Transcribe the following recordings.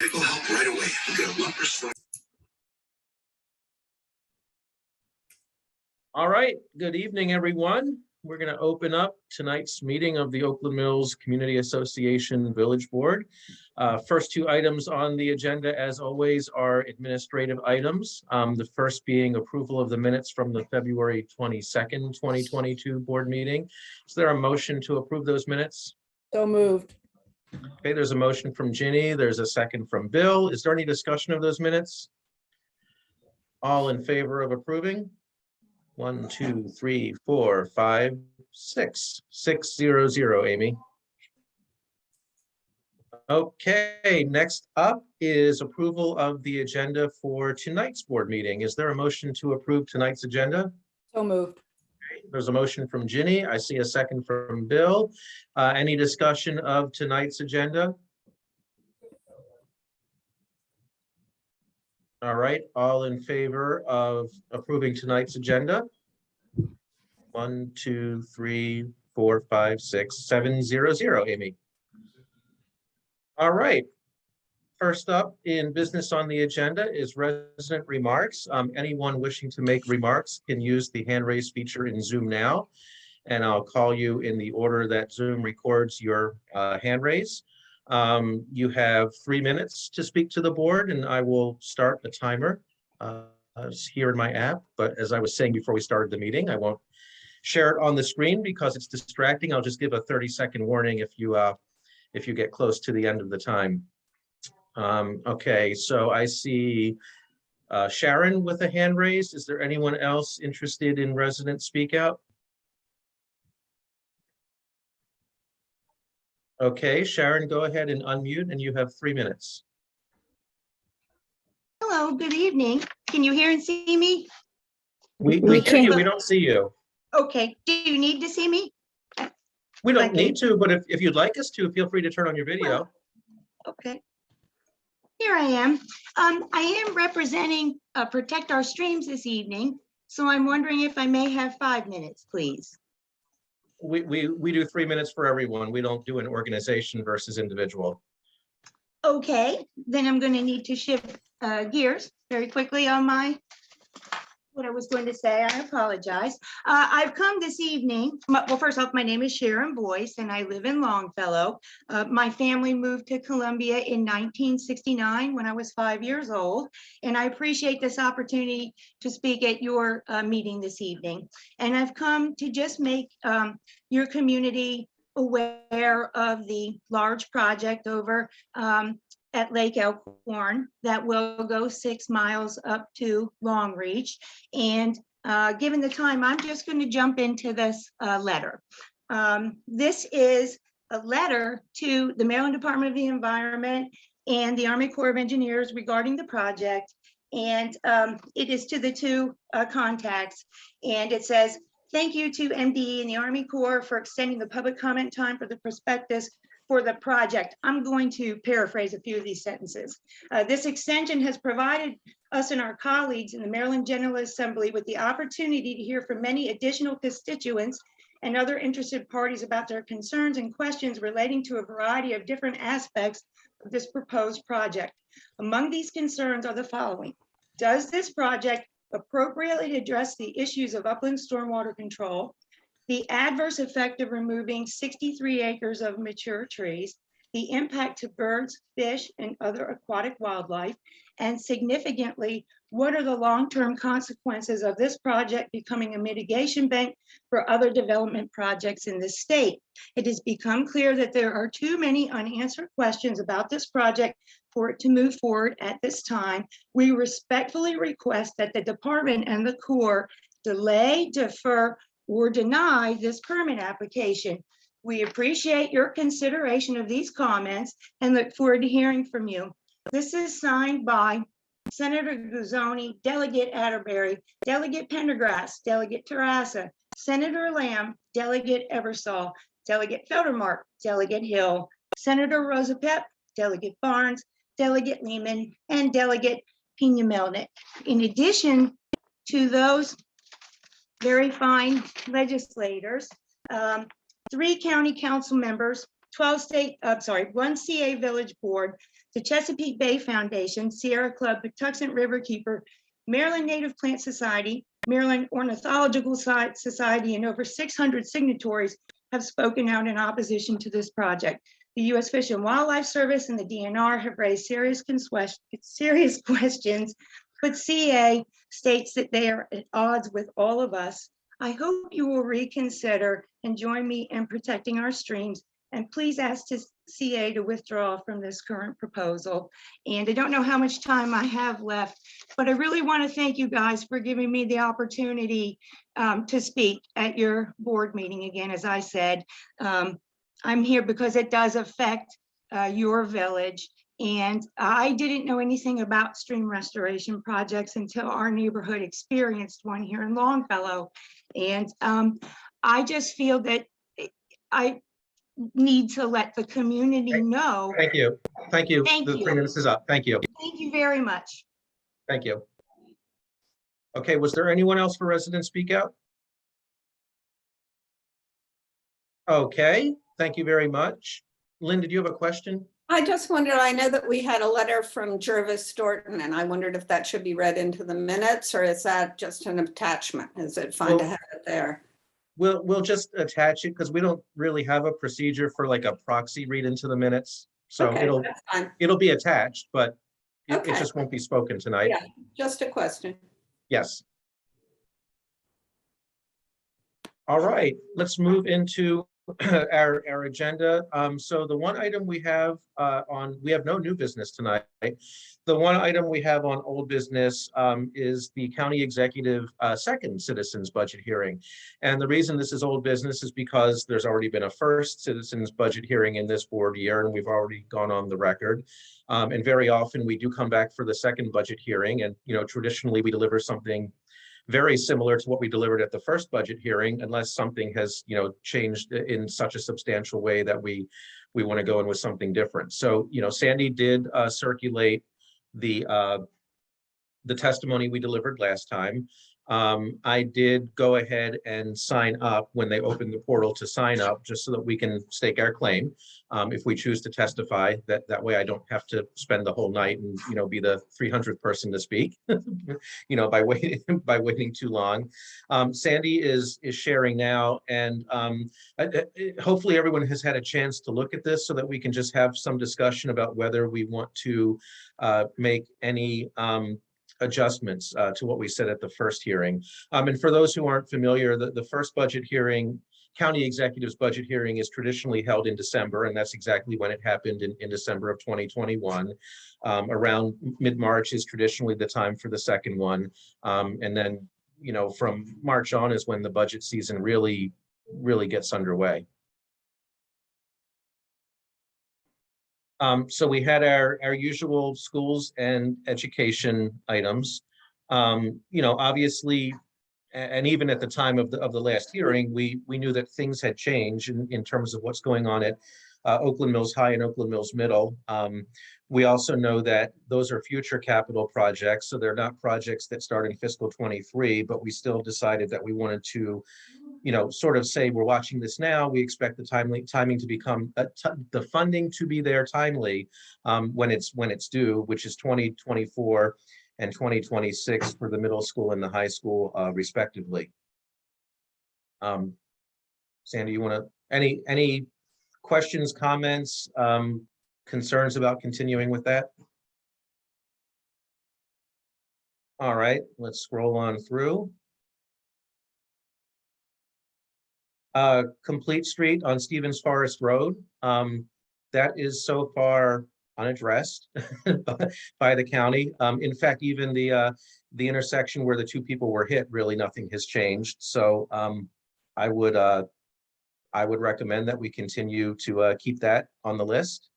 Medical help right away. You got a lump or swelling. All right, good evening, everyone. We're going to open up tonight's meeting of the Oakland Mills Community Association Village Board. First two items on the agenda, as always, are administrative items. The first being approval of the minutes from the February 22nd, 2022 board meeting. Is there a motion to approve those minutes? So moved. Okay, there's a motion from Ginny. There's a second from Bill. Is there any discussion of those minutes? All in favor of approving? 1, 2, 3, 4, 5, 6, 6, 0, 0, Amy. Okay, next up is approval of the agenda for tonight's board meeting. Is there a motion to approve tonight's agenda? So moved. Okay, there's a motion from Ginny. I see a second from Bill. Any discussion of tonight's agenda? All right, all in favor of approving tonight's agenda? 1, 2, 3, 4, 5, 6, 7, 0, 0, Amy. All right. First up in business on the agenda is resident remarks. Anyone wishing to make remarks can use the hand raise feature in Zoom now, and I'll call you in the order that Zoom records your hand raise. You have 3 minutes to speak to the board, and I will start the timer here in my app. But as I was saying before we started the meeting, I won't share it on the screen because it's distracting. I'll just give a 30-second warning if you get close to the end of the time. Okay, so I see Sharon with a hand raised. Is there anyone else interested in resident speak out? Okay, Sharon, go ahead and unmute, and you have 3 minutes. Hello, good evening. Can you hear and see me? We hear you, we don't see you. Okay, do you need to see me? We don't need to, but if you'd like us to, feel free to turn on your video. Okay. Here I am. I am representing Protect Our Streams this evening, so I'm wondering if I may have 5 minutes, please. We do 3 minutes for everyone. We don't do an organization versus individual. Okay, then I'm going to need to shift gears very quickly on what I was going to say. I apologize. I've come this evening. Well, first off, my name is Sharon Boyce, and I live in Longfellow. My family moved to Columbia in 1969 when I was 5 years old, and I appreciate this opportunity to speak at your meeting this evening. And I've come to just make your community aware of the large project over at Lake Elkhorn that will go 6 miles up to Long Reach. And given the time, I'm just going to jump into this letter. This is a letter to the Maryland Department of the Environment and the Army Corps of Engineers regarding the project. And it is to the two contacts. And it says, thank you to MDE and the Army Corps for extending the public comment time for the prospectus for the project. I'm going to paraphrase a few of these sentences. This extension has provided us and our colleagues in the Maryland General Assembly with the opportunity to hear from many additional constituents and other interested parties about their concerns and questions relating to a variety of different aspects of this proposed project. Among these concerns are the following. Does this project appropriately address the issues of upland stormwater control, the adverse effect of removing 63 acres of mature trees, the impact to birds, fish, and other aquatic wildlife, and significantly, what are the long-term consequences of this project becoming a mitigation bank for other development projects in the state? It has become clear that there are too many unanswered questions about this project for it to move forward at this time. We respectfully request that the department and the Corps delay, defer, or deny this permit application. We appreciate your consideration of these comments and look forward to hearing from you. This is signed by Senator Guzzoni, Delegate Atterbury, Delegate Pendergrass, Delegate Terrassa, Senator Lamb, Delegate Eversole, Delegate Feldermark, Delegate Hill, Senator Rosapep, Delegate Barnes, Delegate Lehman, and Delegate Pena-Melnick. In addition to those very fine legislators, 3 county council members one CA Village Board, the Chesapeake Bay Foundation, Sierra Club, Patuxent River Keeper, Maryland Native Plant Society, Maryland Ornithological Society, and over 600 signatories have spoken out in opposition to this project. The U.S. Fish and Wildlife Service and the DNR have raised serious questions, but CA states that they are at odds with all of us. I hope you will reconsider and join me in protecting our streams, and please ask CA to withdraw from this current proposal. And I don't know how much time I have left, but I really want to thank you guys for giving me the opportunity to speak at your board meeting again. As I said, I'm here because it does affect your village. And I didn't know anything about stream restoration projects until our neighborhood experienced one here in Longfellow. And I just feel that I need to let the community know. Thank you. Thank you. Thank The you. 3 minutes is up. Thank you. Thank you very much. Thank you. Okay, was there anyone else for resident speak out? Okay, thank you very much. Lynn, did you have a question? I just wondered, I know that we had a letter from Jervis Storton, and I wondered if that should be read into the minutes, or is that just an attachment? Is it fine to have it there? We'll just attach it because we don't really have a procedure for like a proxy read into the minutes. So Okay, that's fine. it'll be attached, but it Okay. just won't be spoken tonight. Yeah, just a question. Yes. All right, let's move into our agenda. So the one item we have we have no new business tonight. The one item we have on old business is the county executive second citizens budget hearing. And the reason this is old business is because there's already been a first citizens budget hearing in this board year, and we've already gone on the record. And very often we do come back for the second budget hearing, and traditionally we deliver something very similar to what we delivered at the first budget hearing, unless something has changed in such a substantial way that we want to go in with something different. So Sandy did circulate the testimony we delivered last time. I did go ahead and sign up when they opened the portal to sign up, just so that we can stake our claim if we choose to testify. That way I don't have to spend the whole night and be the 300th person to speak by waiting too long. Sandy is sharing now, and hopefully everyone has had a chance to look at this so that we can just have some discussion about whether we want to make any adjustments to what we said at the first hearing. And for those who aren't familiar, the first budget hearing, county executive's budget hearing, is traditionally held in December, and that's exactly when it happened in December of 2021. Around mid-March is traditionally the time for the second one. And then, from March on is when the budget season really gets underway. So we had our usual schools and education items. Obviously, and even at the time of the last hearing, we knew that things had changed in terms of what's going on at Oakland Mills High and Oakland Mills Middle. We also know that those are future capital projects, so they're not projects that start in fiscal 23, but we still decided that we wanted to sort of say, we're watching this now. We expect the timing to become the funding to be there timely when it's due, which is 2024 and 2026 for the middle school and the high school, respectively. Sandy, you want to any questions, comments, concerns about continuing with that? All right, let's scroll on through. Complete Street on Stevens Forest Road. That is so far unaddressed by the county. In fact, even the intersection where the two people were hit, really nothing has changed. So I would recommend that we continue to keep that on the list.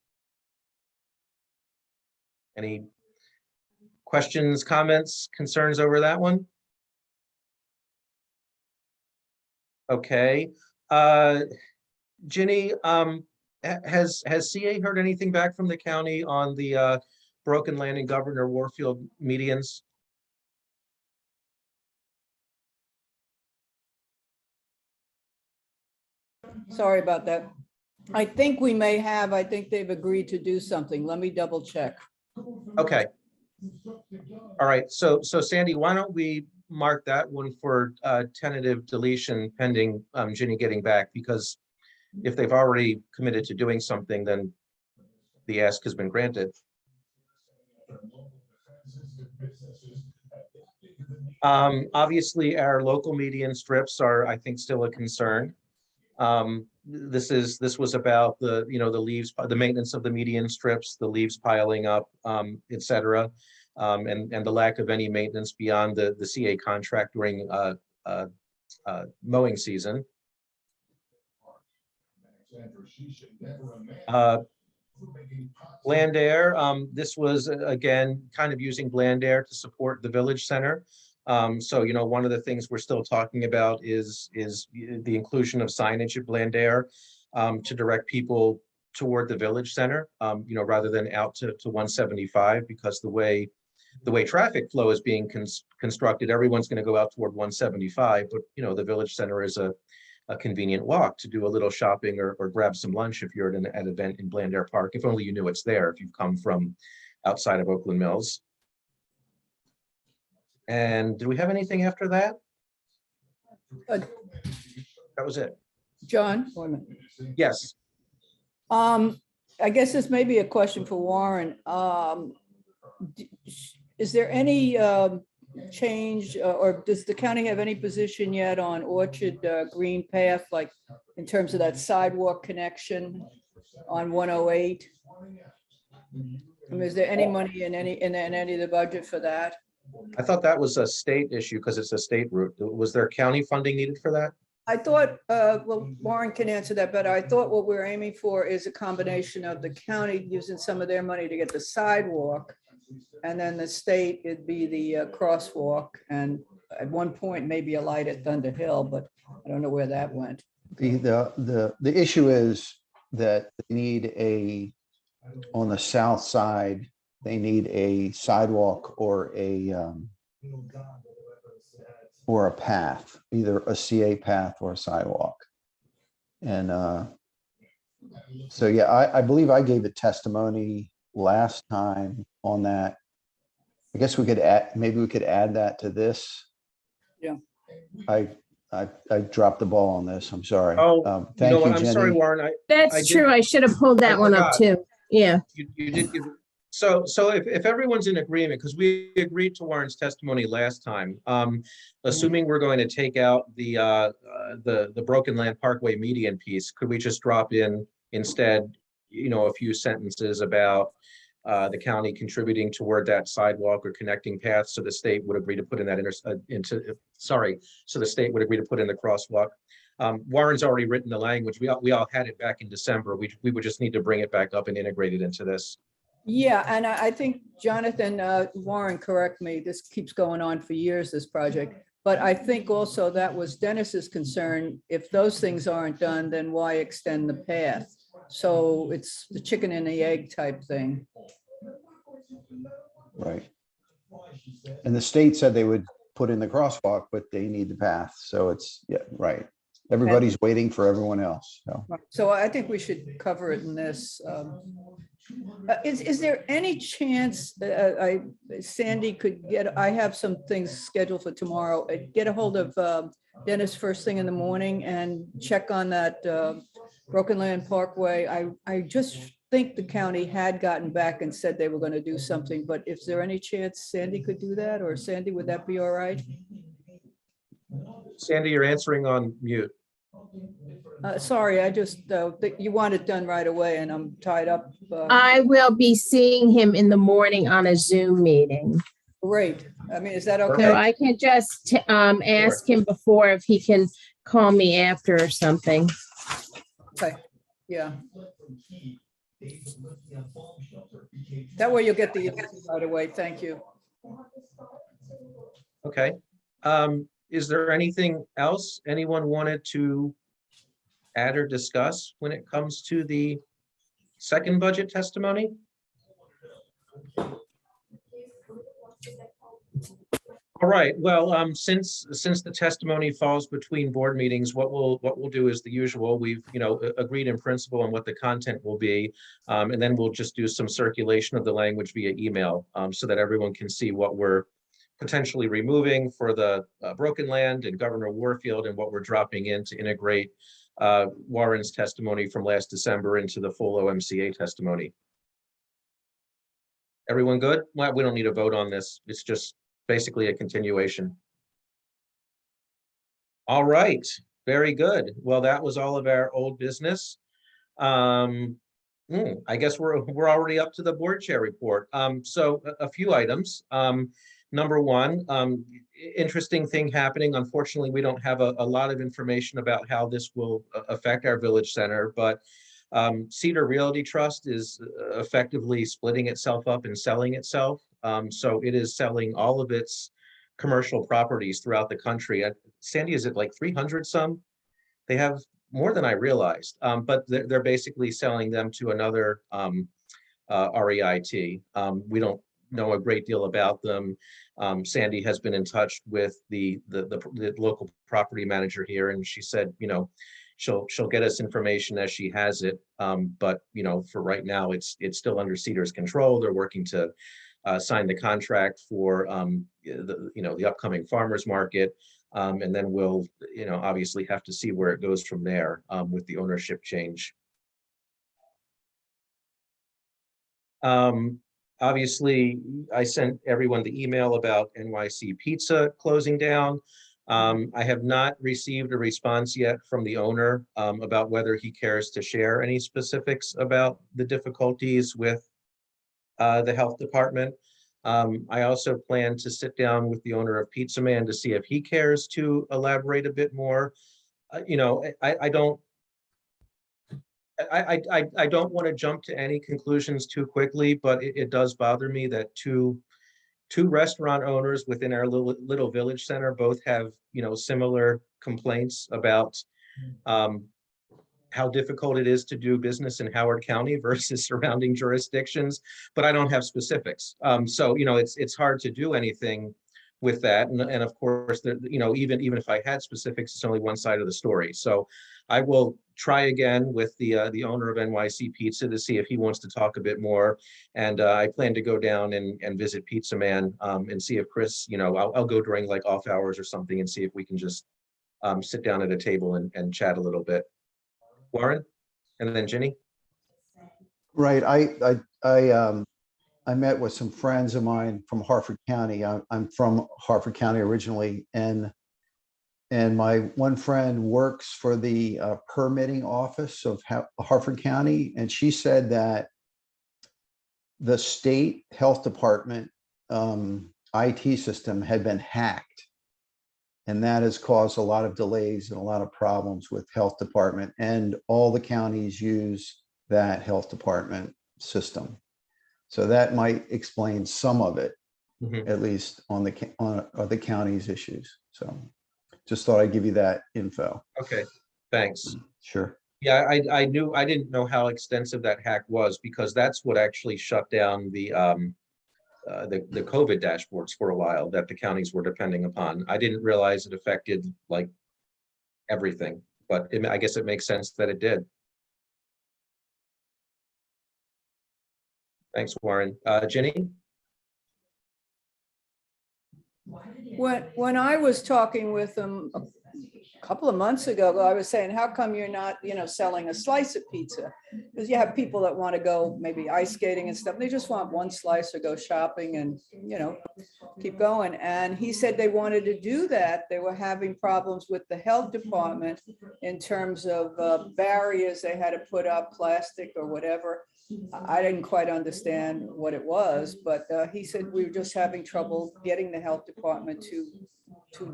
Any questions, comments, concerns over that one? Okay. Ginny, has CA heard anything back from the county on the Broken Landing Governor Warfield medians? Sorry about that. I think we may have, I think they've agreed to do something. Let me double check. Okay. All right, so Sandy, why don't we mark that one for tentative deletion pending Ginny getting back, because if they've already committed to doing something, then the ask has been granted. Obviously, our local median strips are, I think, still a concern. This was about the leaves, the maintenance of the median strips, the leaves piling up, et cetera, and the lack of any maintenance beyond the CA contract during mowing season. Bland Air, this was again kind of using Bland Air to support the village center. So, one of the things we're still talking about is the inclusion of signage at Bland Air to direct people toward the village center, rather than out to 175, because the way traffic flow is being constructed, everyone's going to go out toward 175, but the village center is a convenient walk to do a little shopping or grab some lunch if you're at an event in Bland Air Park, if only you knew it's there, if you've come from outside of Oakland Mills. And do we have anything after that? That was it. John? Wait a minute. Yes. I guess this may be a question for Warren. Is there any change, or does the county have any position yet on Orchard Green Path, like in terms of that sidewalk connection on 108? I mean, is there any money in any of the budget for that? I thought that was a state issue because it's a state route. Was there county funding needed for that? I thought, well, Warren can answer that better. I thought what we're aiming for is a combination of the county using some of their money to get the sidewalk, and then the state, it'd be the crosswalk, and at one point maybe a light at Thunder Hill, but I don't know where that went. The issue is that they need on the south side, they need a sidewalk or a path, either a CA path or a sidewalk. And so, yeah, I believe I gave a testimony last time on that. I guess we could maybe we could add that to this. Yeah. I dropped the ball on this. I'm sorry. Oh, thank you, I'm Jenny. sorry, Warren. That's true. I should have pulled that one up too. Yeah. You did give. So if everyone's in agreement, because we agreed to Warren's testimony last time, assuming we're going to take out the Broken Land Parkway median piece, could we just drop in instead, a few sentences about the county contributing toward that sidewalk or connecting paths, so the state would agree to put in that so the state would agree to put in the crosswalk. Warren's already written the language. We all had it back in December. We would just need to bring it back up and integrate it into this. Yeah, and I think Jonathan, Warren, correct me, this keeps going on for years, this project. But I think also that was Dennis's concern. If those things aren't done, then why extend the path? So it's the chicken and the egg type thing. Right. And the state said they would put in the crosswalk, but they need the path. So it's, yeah, right. Everybody's waiting for everyone else. So I think we should cover it in this. Is there any chance Sandy could I have some things scheduled for tomorrow, get a hold of Dennis first thing in the morning and check on that Broken Land Parkway. I just think the county had gotten back and said they were going to do something, but is there any chance Sandy could do that? Or Sandy, would that be all right? Sandy, you're answering on mute. Sorry, I just, you want it done right away and I'm tied up. I will be seeing him in the morning on a Zoom meeting. Great. I mean, is that So okay? I can just ask him before if he can call me after or something. Okay, yeah. That way you'll get the answer right away. Thank you. Okay. Is there anything else anyone wanted to add or discuss when it comes to the second budget testimony? All right, well, since the testimony falls between board meetings, what we'll do is the usual. We've, agreed in principle on what the content will be. And then we'll just do some circulation of the language via email, so that everyone can see what we're potentially removing for the Broken Land and Governor Warfield, and what we're dropping in to integrate Warren's testimony from last December into the full OMCA testimony. Everyone good? Well, we don't need a vote on this. It's just basically a continuation. All right, very good. Well, that was all of our old business. I guess we're already up to the board chair report. So a few items. Number one, interesting thing happening. Unfortunately, we don't have a lot of information about how this will affect our village center, but Cedar Realty Trust is effectively splitting itself up and selling itself. So it is selling all of its commercial properties throughout the country. Sandy, is it like 300 some? They have more than I realized, but they're basically selling them to another REIT. We don't know a great deal about them. Sandy has been in touch with the local property manager here, and she said, she'll get us information as she has it. But for right now, it's still under Cedar's control. They're working to sign the contract for the upcoming farmers market. And then we'll obviously have to see where it goes from there with the ownership change. Obviously, I sent everyone the email about NYC Pizza closing down. I have not received a response yet from the owner about whether he cares to share any specifics about the difficulties with the health department. I also plan to sit down with the owner of Pizza Man to see if he cares to elaborate a bit more. I don't want to jump to any conclusions too quickly, but it does bother me that two restaurant owners within our little village center both have similar complaints about how difficult it is to do business in Howard County versus surrounding jurisdictions, but I don't have specifics. So it's hard to do anything with that, and of course, even if I had specifics, it's only one side of the story. So I will try again with the owner of NYC Pizza to see if he wants to talk a bit more, and I plan to go down and visit Pizza Man and see if Chris, I'll go during like off hours or something and see if we can just sit down at a table and chat a little bit. Warren, and then Ginny. Right. I met with some friends of mine from Harford County. I'm from Harford County originally, and my one friend works for the permitting office of Harford County, and she said that the state health department IT system had been hacked, and that has caused a lot of delays and a lot of problems with health department, and all the counties use that health department system. So that might explain some of it, at least on the county's issues. So just thought I'd give you that info. Okay, thanks. Sure. Yeah, I didn't know how extensive that hack was, because that's what actually shut down the COVID dashboards for a while that the counties were depending upon. I didn't realize it affected like everything, but I guess it makes sense that it did. Thanks, Warren. Ginny? When I was talking with them a couple of months ago, I was saying, how come you're not, selling a slice of pizza? Because you have people that want to go maybe ice skating and stuff. They just want one slice or go shopping and, keep going. And he said they wanted to do that. They were having problems with the health department in terms of barriers they had to put up, plastic or whatever. I didn't quite understand what it was, but he said we were just having trouble getting the health department to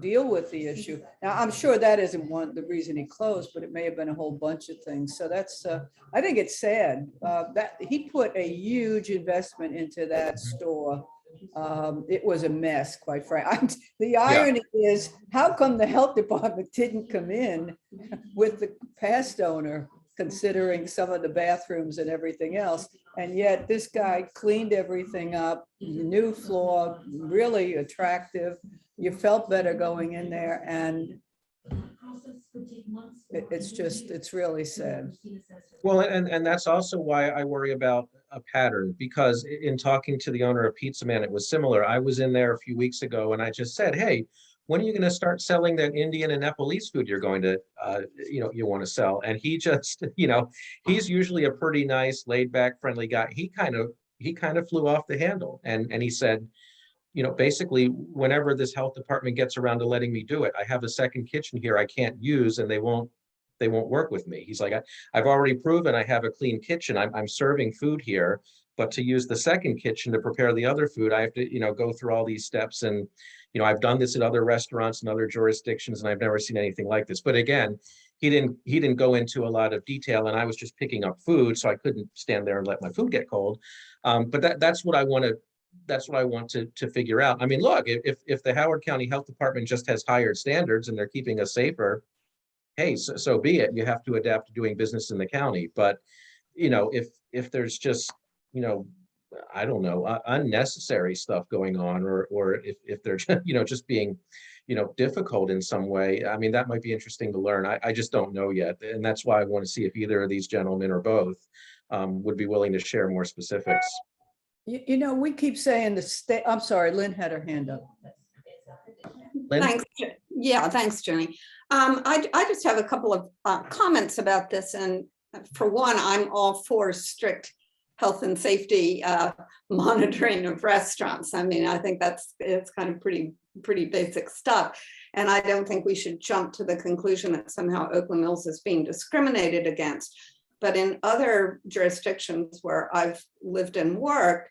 deal with the issue. Now, I'm sure that isn't the reason he closed, but it may have been a whole bunch of things. So that's, I think it's sad that he put a huge investment into that store. It was a mess, quite frankly. The irony is, how come the health department didn't come in with the past owner, considering some of the bathrooms and everything else? And yet this guy cleaned everything up, new floor, really attractive, you felt better going in there, and it's really sad. Well, and that's also why I worry about a pattern, because in talking to the owner of Pizza Man, it was similar. I was in there a few weeks ago and I just said, hey, when are you going to start selling that Indian and Nepalese food you're going to, you want to sell? And he just, he's usually a pretty nice, laid back, friendly guy. He kind of flew off the handle, and he said, basically, whenever this health department gets around to letting me do it, I have a second kitchen here I can't use, and they won't work with me. He's like, I've already proven I have a clean kitchen. I'm serving food here, but to use the second kitchen to prepare the other food, I have to, go through all these steps. And, I've done this at other restaurants and other jurisdictions, and I've never seen anything like this. But again, he didn't go into a lot of detail, and I was just picking up food, so I couldn't stand there and let my food get cold. But that's what I want to figure out. I mean, look, if the Howard County Health Department just has higher standards and they're keeping us safer, hey, so be it. You have to adapt to doing business in the county. But, if there's just, I don't know, unnecessary stuff going on, or if they're, just being, difficult in some way, I mean, that might be interesting to learn. I just don't know yet. And that's why I want to see if either of these gentlemen or both would be willing to share more specifics. We keep saying the state, I'm sorry, Lynn had her hand up. Lynn? Thanks. Yeah, thanks, Jenny. I just have a couple of comments about this. And for one, I'm all for strict health and safety monitoring of restaurants. I mean, I think it's kind of pretty basic stuff. And I don't think we should jump to the conclusion that somehow Oakland Mills is being discriminated against. But in other jurisdictions where I've lived and worked,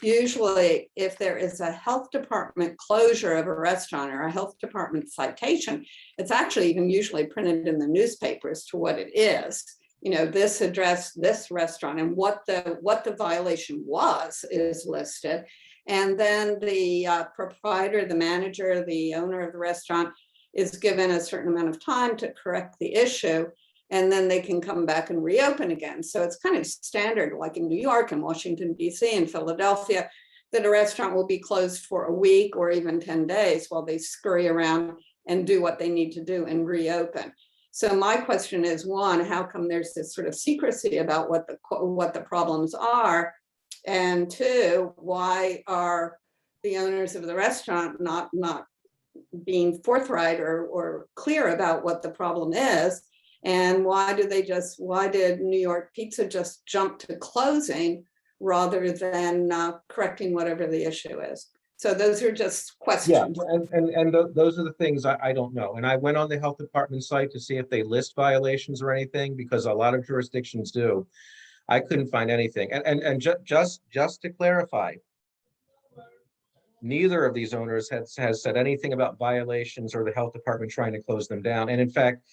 usually if there is a health department closure of a restaurant or a health department citation, it's actually even usually printed in the newspaper as to what it is. This address, this restaurant, and what the violation was is listed. And then the proprietor, the manager, the owner of the restaurant is given a certain amount of time to correct the issue, and then they can come back and reopen again. So it's kind of standard, like in New York and Washington, D.C. and Philadelphia, that a restaurant will be closed for a week or even 10 days while they scurry around and do what they need to do and reopen. So my question is, one, how come there's this sort of secrecy about what the problems are? And two, why are the owners of the restaurant not being forthright or clear about what the problem is? And why did New York Pizza just jump to closing rather than correcting whatever the issue is? So those are just questions. Yeah, and those are the things I don't know. And I went on the health department site to see if they list violations or anything, because a lot of jurisdictions do. I couldn't find anything. And just to clarify, neither of these owners has said anything about violations or the health department trying to close them down. And in fact,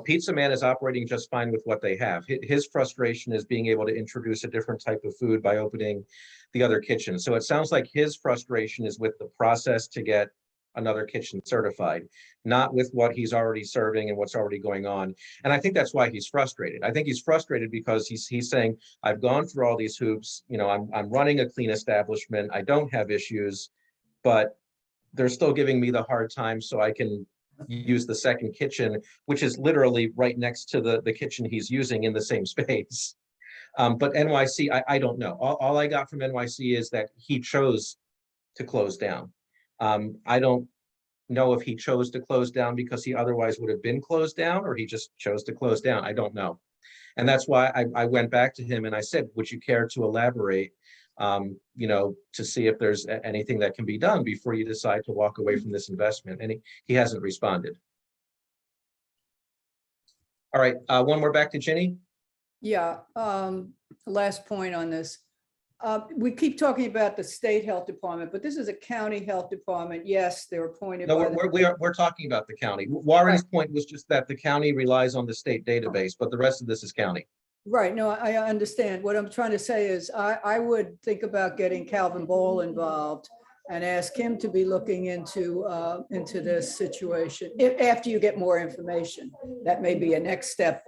Pizza Man is operating just fine with what they have. His frustration is being able to introduce a different type of food by opening the other kitchen. So it sounds like his frustration is with the process to get another kitchen certified, not with what he's already serving and what's already going on. And I think that's why he's frustrated. I think he's frustrated because he's saying, I've gone through all these hoops, I'm running a clean establishment, I don't have issues, but they're still giving me the hard time so I can use the second kitchen, which is literally right next to the kitchen he's using in the same space. But NYC, I don't know. All I got from NYC is that he chose to close down. I don't know if he chose to close down because he otherwise would have been closed down, or he just chose to close down. I don't know. And that's why I went back to him and I said, would you care to elaborate, to see if there's anything that can be done before you decide to walk away from this investment? And he hasn't responded. All right, one more back to Ginny. Yeah, last point on this. We keep talking about the state health department, but this is a county health department. Yes, they're appointed. No, by we're talking about the county. Warren's point was just that the county relies on the state database, but the rest of this is county. Right. No, I understand. What I'm trying to say is I would think about getting Calvin Ball involved and ask him to be looking into this situation. If, after you get more information, that may be a next step.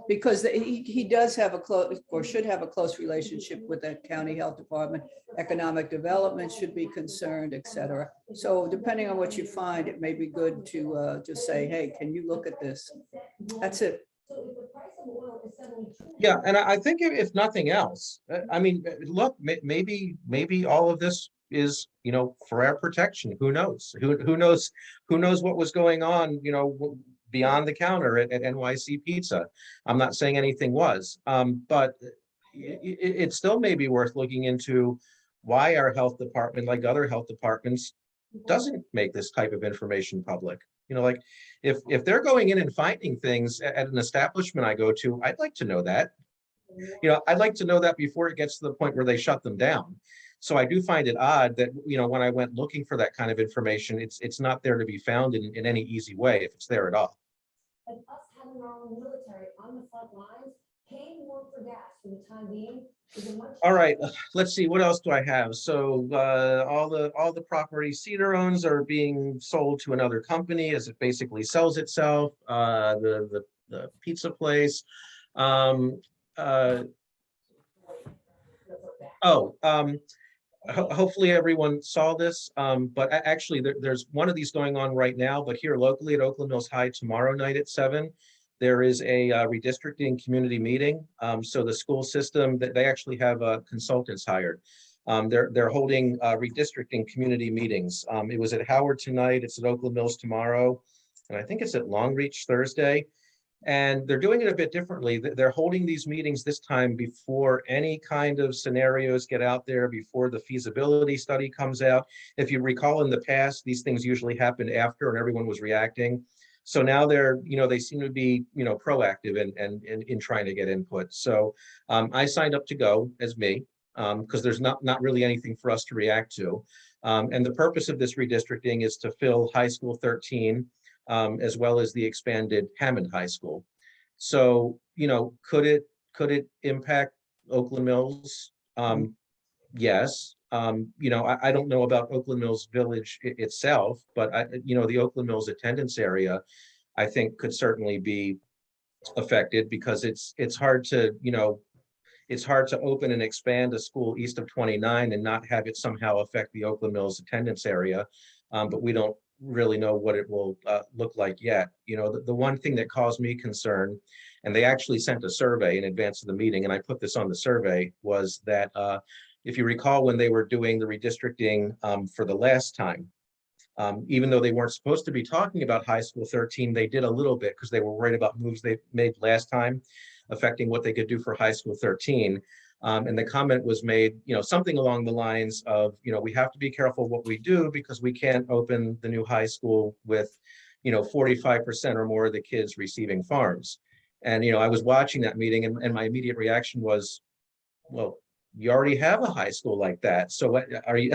Because he does have a close, or should have a close relationship with the county health department. Economic development should be concerned, et cetera. So depending on what you find, it may be good to just say, hey, can you look at this? That's it. Yeah, and I think if nothing else, I mean, look, maybe all of this is, for our protection. Who knows? Who knows what was going on, beyond the counter at NYC Pizza. I'm not saying anything was, but it still may be worth looking into why our health department, like other health departments, doesn't make this type of information public. Like if they're going in and finding things at an establishment I go to, I'd like to know that. I'd like to know that before it gets to the point where they shut them down. So I do find it odd that, when I went looking for that kind of information, it's not there to be found in any easy way, if it's there at all. And us having our own military on the front lines, paying more for gas for the time being is a much. All right, let's see, what else do I have? So all the property Cedar owns are being sold to another company as it basically sells itself. The pizza place. Hopefully everyone saw this, but actually there's one of these going on right now, but here locally at Oakland Mills High tomorrow night at 7, there is a redistricting community meeting. So the school system, they actually have consultants hired. They're holding redistricting community meetings. It was at Howard tonight, it's at Oakland Mills tomorrow, and I think it's at Long Reach Thursday. And they're doing it a bit differently. They're holding these meetings this time before any kind of scenarios get out there, before the feasibility study comes out. If you recall in the past, these things usually happened after and everyone was reacting. So now they seem to be, proactive in trying to get input. So I signed up to go as me, because there's not really anything for us to react to. And the purpose of this redistricting is to fill High School 13, as well as the expanded Hammond High School. So, could it impact Oakland Mills? Yes. I don't know about Oakland Mills Village itself, but the Oakland Mills attendance area, I think could certainly be affected, because it's hard to, it's hard to open and expand a school east of 29 and not have it somehow affect the Oakland Mills attendance area. But we don't really know what it will look like yet. The one thing that caused me concern, and they actually sent a survey in advance of the meeting, and I put this on the survey, was that if you recall, when they were doing the redistricting for the last time, even though they weren't supposed to be talking about High School 13, they did a little bit because they were worried about moves they made last time affecting what they could do for High School 13. And the comment was made, something along the lines of, we have to be careful what we do, because we can't open the new high school with, 45% or more of the kids receiving farms. And, I was watching that meeting, and my immediate reaction was, well, you already have a high school like that. So what are you,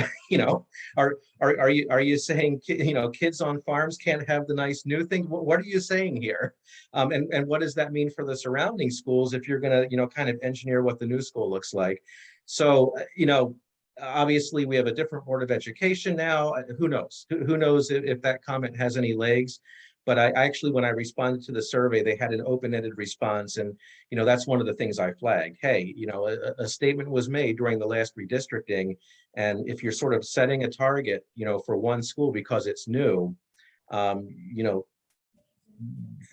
are you saying, kids on farms can't have the nice new thing? What are you saying here? And what does that mean for the surrounding schools if you're going to, kind of engineer what the new school looks like? So, obviously we have a different Board of Education now. Who knows? Who knows if that comment has any legs? But I actually, when I responded to the survey, they had an open-ended response. And, that's one of the things I flagged. Hey, a statement was made during the last redistricting. And if you're sort of setting a target, for one school because it's new,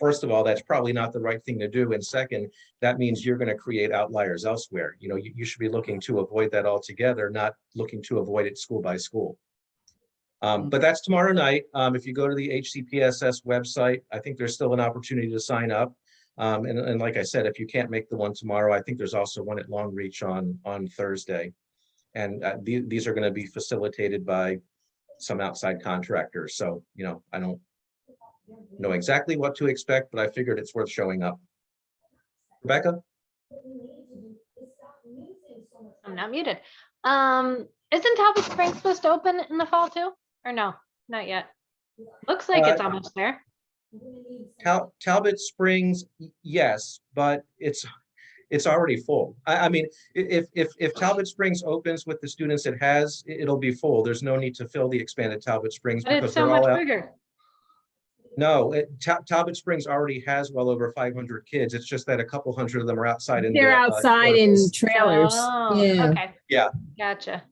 first of all, that's probably not the right thing to do. And second, that means you're going to create outliers elsewhere. You should be looking to avoid that altogether, not looking to avoid it school by school. But that's tomorrow night. If you go to the HCPSS website, I think there's still an opportunity to sign up. And like I said, if you can't make the one tomorrow, I think there's also one at Long Reach on Thursday. And these are going to be facilitated by some outside contractors. So, I don't know exactly what to expect, but I figured it's worth showing up. Rebecca? I'm not muted. Isn't Talbot Springs supposed to open in the fall too? Or no, not yet. Looks like it's almost there. Talbot Springs, yes, but it's It's already full. I mean, if Talbot Springs opens with the students it has, it'll be full. There's no need to fill the expanded Talbot Springs But it's because so they're all much out. bigger. No, Talbot Springs already has well over 500 kids. It's just that a couple hundred of them are outside in They're the outside in portables. trailers. Oh, Yeah. okay. Yeah. Gotcha.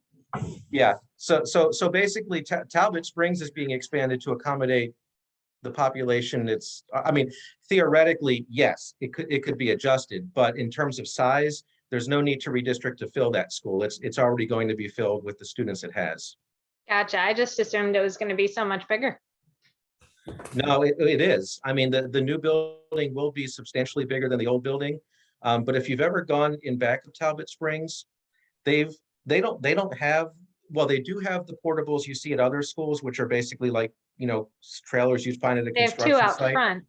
Yeah. So basically, Talbot Springs is being expanded to accommodate the population. I mean, theoretically, yes, it could be adjusted, but in terms of size, there's no need to redistrict to fill that school. It's already going to be filled with the students it has. Gotcha. I just assumed it was going to be so much bigger. No, it is. I mean, the new building will be substantially bigger than the old building. But if you've ever gone in back of Talbot Springs, they don't have, well, they do have the portables you see at other schools, which are basically like, trailers you'd find at a They have two construction out site. front.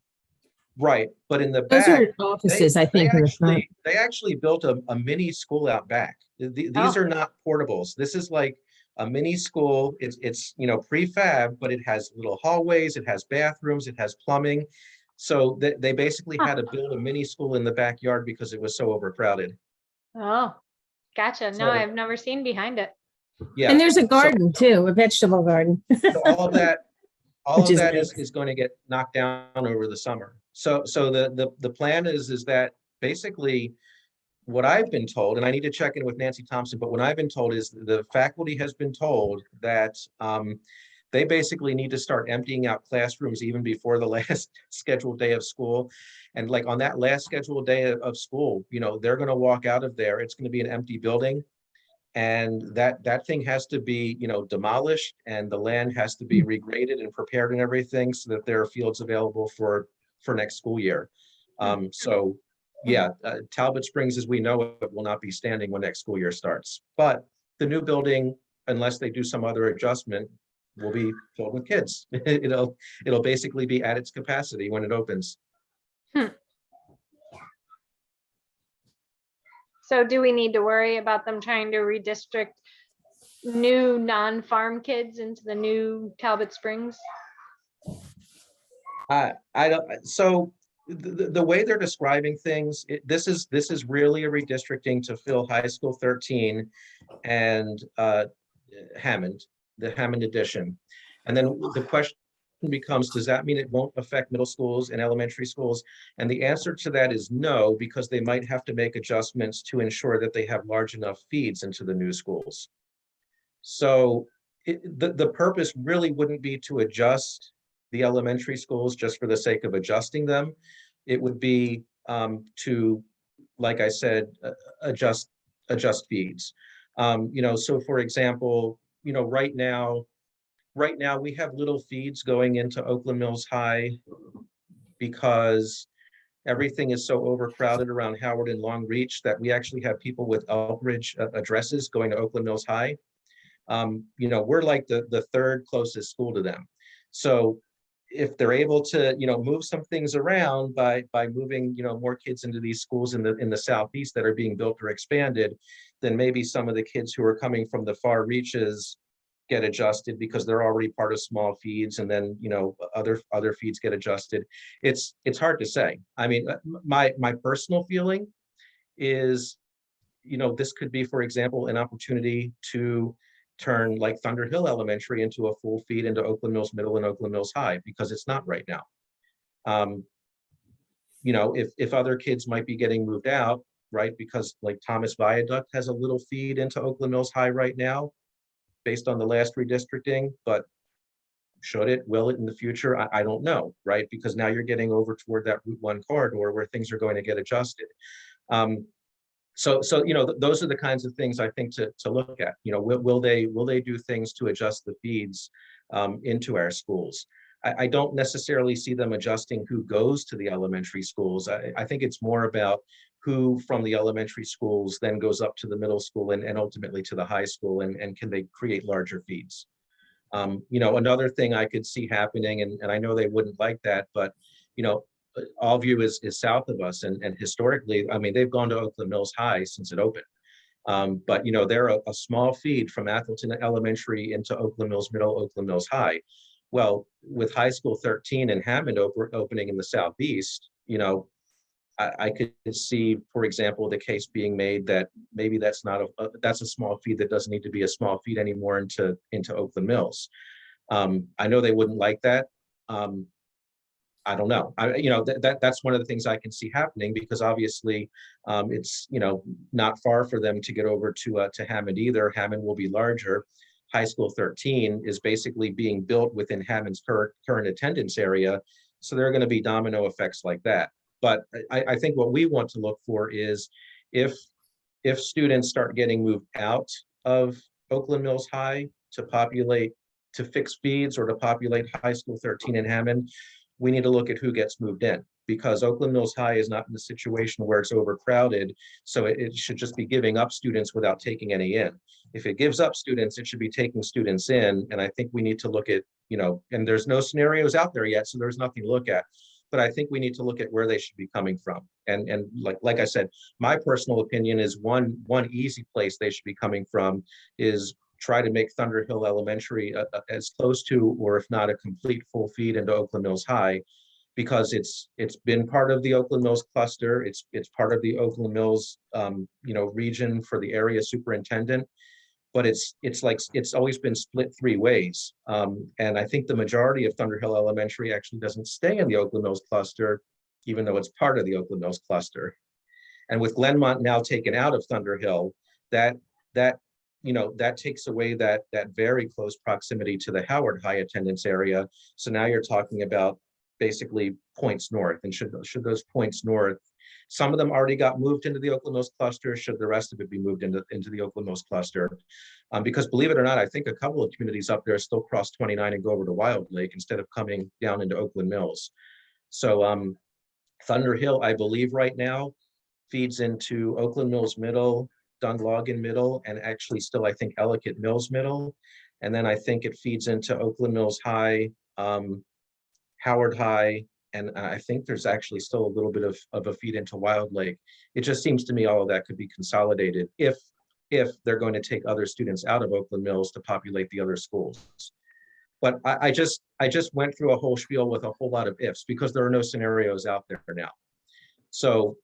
Right, but in the Those back, are offices, I think, in the front. they actually built a mini school out back. These Oh. are not portables. This is like a mini school. It's prefab, but it has little hallways, it has bathrooms, it has plumbing. So they basically had to build a mini school in the backyard because it was so overcrowded. Oh, gotcha. So- No, I've never seen behind it. Yeah. And there's a garden too, a vegetable garden. So all of that, Which is nice. is going to get knocked down over the summer. So the plan is that basically what I've been told, and I need to check in with Nancy Thompson, but what I've been told is the faculty has been told that they basically need to start emptying out classrooms even before the last scheduled day of school. And like on that last scheduled day of school, they're going to walk out of there. It's going to be an empty building. And that thing has to be, demolished, and the land has to be regraded and prepared and everything so that there are fields available for next school year. So yeah, Talbot Springs, as we know it, will not be standing when next school year starts. But the new building, unless they do some other adjustment, will be filled with kids. It'll basically be at its capacity when it opens. So do we need to worry about them trying to redistrict new non-farm kids into the new Talbot Springs? I don't, so the way they're describing things, this is really a redistricting to fill high school 13 and Hammond, the Hammond edition. And then the question becomes, does that mean it won't affect middle schools and elementary schools? And the answer to that is no, because they might have to make adjustments to ensure that they have large enough feeds into the new schools. So the purpose really wouldn't be to adjust the elementary schools just for the sake of adjusting them. It would be to, like I said, adjust feeds. So for example, right now we have little feeds going into Oakland Mills High because everything is so overcrowded around Howard and Long Reach that we actually have people with Elbridge addresses going to Oakland Mills High. We're like the third closest school to them. So if they're able to, move some things around by moving, more kids into these schools in the southeast that are being built or expanded, then maybe some of the kids who are coming from the far reaches get adjusted because they're already part of small feeds, and then other feeds get adjusted. It's hard to say. I mean, my personal feeling is, this could be, for example, an opportunity to turn like Thunder Hill Elementary into a full feed into Oakland Mills Middle and Oakland Mills High, because it's not right now. If other kids might be getting moved out, right, because like Thomas Viaduct has a little feed into Oakland Mills High right now, based on the last redistricting, but will it in the future? I don't know, right? Because now you're getting over toward that Route 1 corridor where things are going to get adjusted. So those are the kinds of things I think to look at. Will they do things to adjust the feeds into our schools? I don't necessarily see them adjusting who goes to the elementary schools. I think it's more about who from the elementary schools then goes up to the middle school and ultimately to the high school, and can they create larger feeds? Another thing I could see happening, and I know they wouldn't like that, but Allview is south of us, and historically, I mean, they've gone to Oakland Mills High since it opened. But they're a small feed from Atherton Elementary into Oakland Mills Middle, Oakland Mills High. Well, with high school 13 and Hammond opening in the southeast, I could see, for example, the case being made that maybe that's not that's a small feed that doesn't need to be a small feed anymore into Oakland Mills. I know they wouldn't like that. I don't know. That's one of the things I can see happening, because obviously it's, not far for them to get over to Hammond either. Hammond will be larger. High School 13 is basically being built within Hammond's current attendance area. So there are going to be domino effects like that. But I think what we want to look for is if students start getting moved out of Oakland Mills High to fix feeds or to populate High School 13 in Hammond, we need to look at who gets moved in, because Oakland Mills High is not in a situation where it's overcrowded. So it should just be giving up students without taking any in. If it gives up students, it should be taking students in. And I think we need to look at, and there's no scenarios out there yet, so there's nothing to look at. But I think we need to look at where they should be coming from. And like I said, my personal opinion is one easy place they should be coming from is try to make Thunderhill Elementary as close to, or if not a complete full feed into Oakland Mills High, because it's been part of the Oakland Mills cluster. It's part of the Oakland Mills region for the area superintendent. But it's always been split three ways. And I think the majority of Thunderhill Elementary actually doesn't stay in the Oakland Mills cluster, even though it's part of the Oakland Mills cluster. And with Glenmont now taken out of Thunderhill, that takes away that very close proximity to the Howard High attendance area. So now you're talking about basically points north, and should those points north, some of them already got moved into the Oakland Mills cluster, should the rest of it be moved into the Oakland Mills cluster? Because believe it or not, I think a couple of communities up there still cross 29 and go over to Wild Lake instead of coming down into Oakland Mills. So Thunderhill, I believe right now, feeds into Oakland Mills Middle, Dunlogan Middle, and actually still, I think, Ellicott Mills Middle. And then I think it feeds into Oakland Mills High, Howard High, and I think there's actually still a little bit of a feed into Wild Lake. It just seems to me all of that could be consolidated if they're going to take other students out of Oakland Mills to populate the other schools. But I just went through a whole spiel with a whole lot of ifs, because there are no scenarios out there now. So,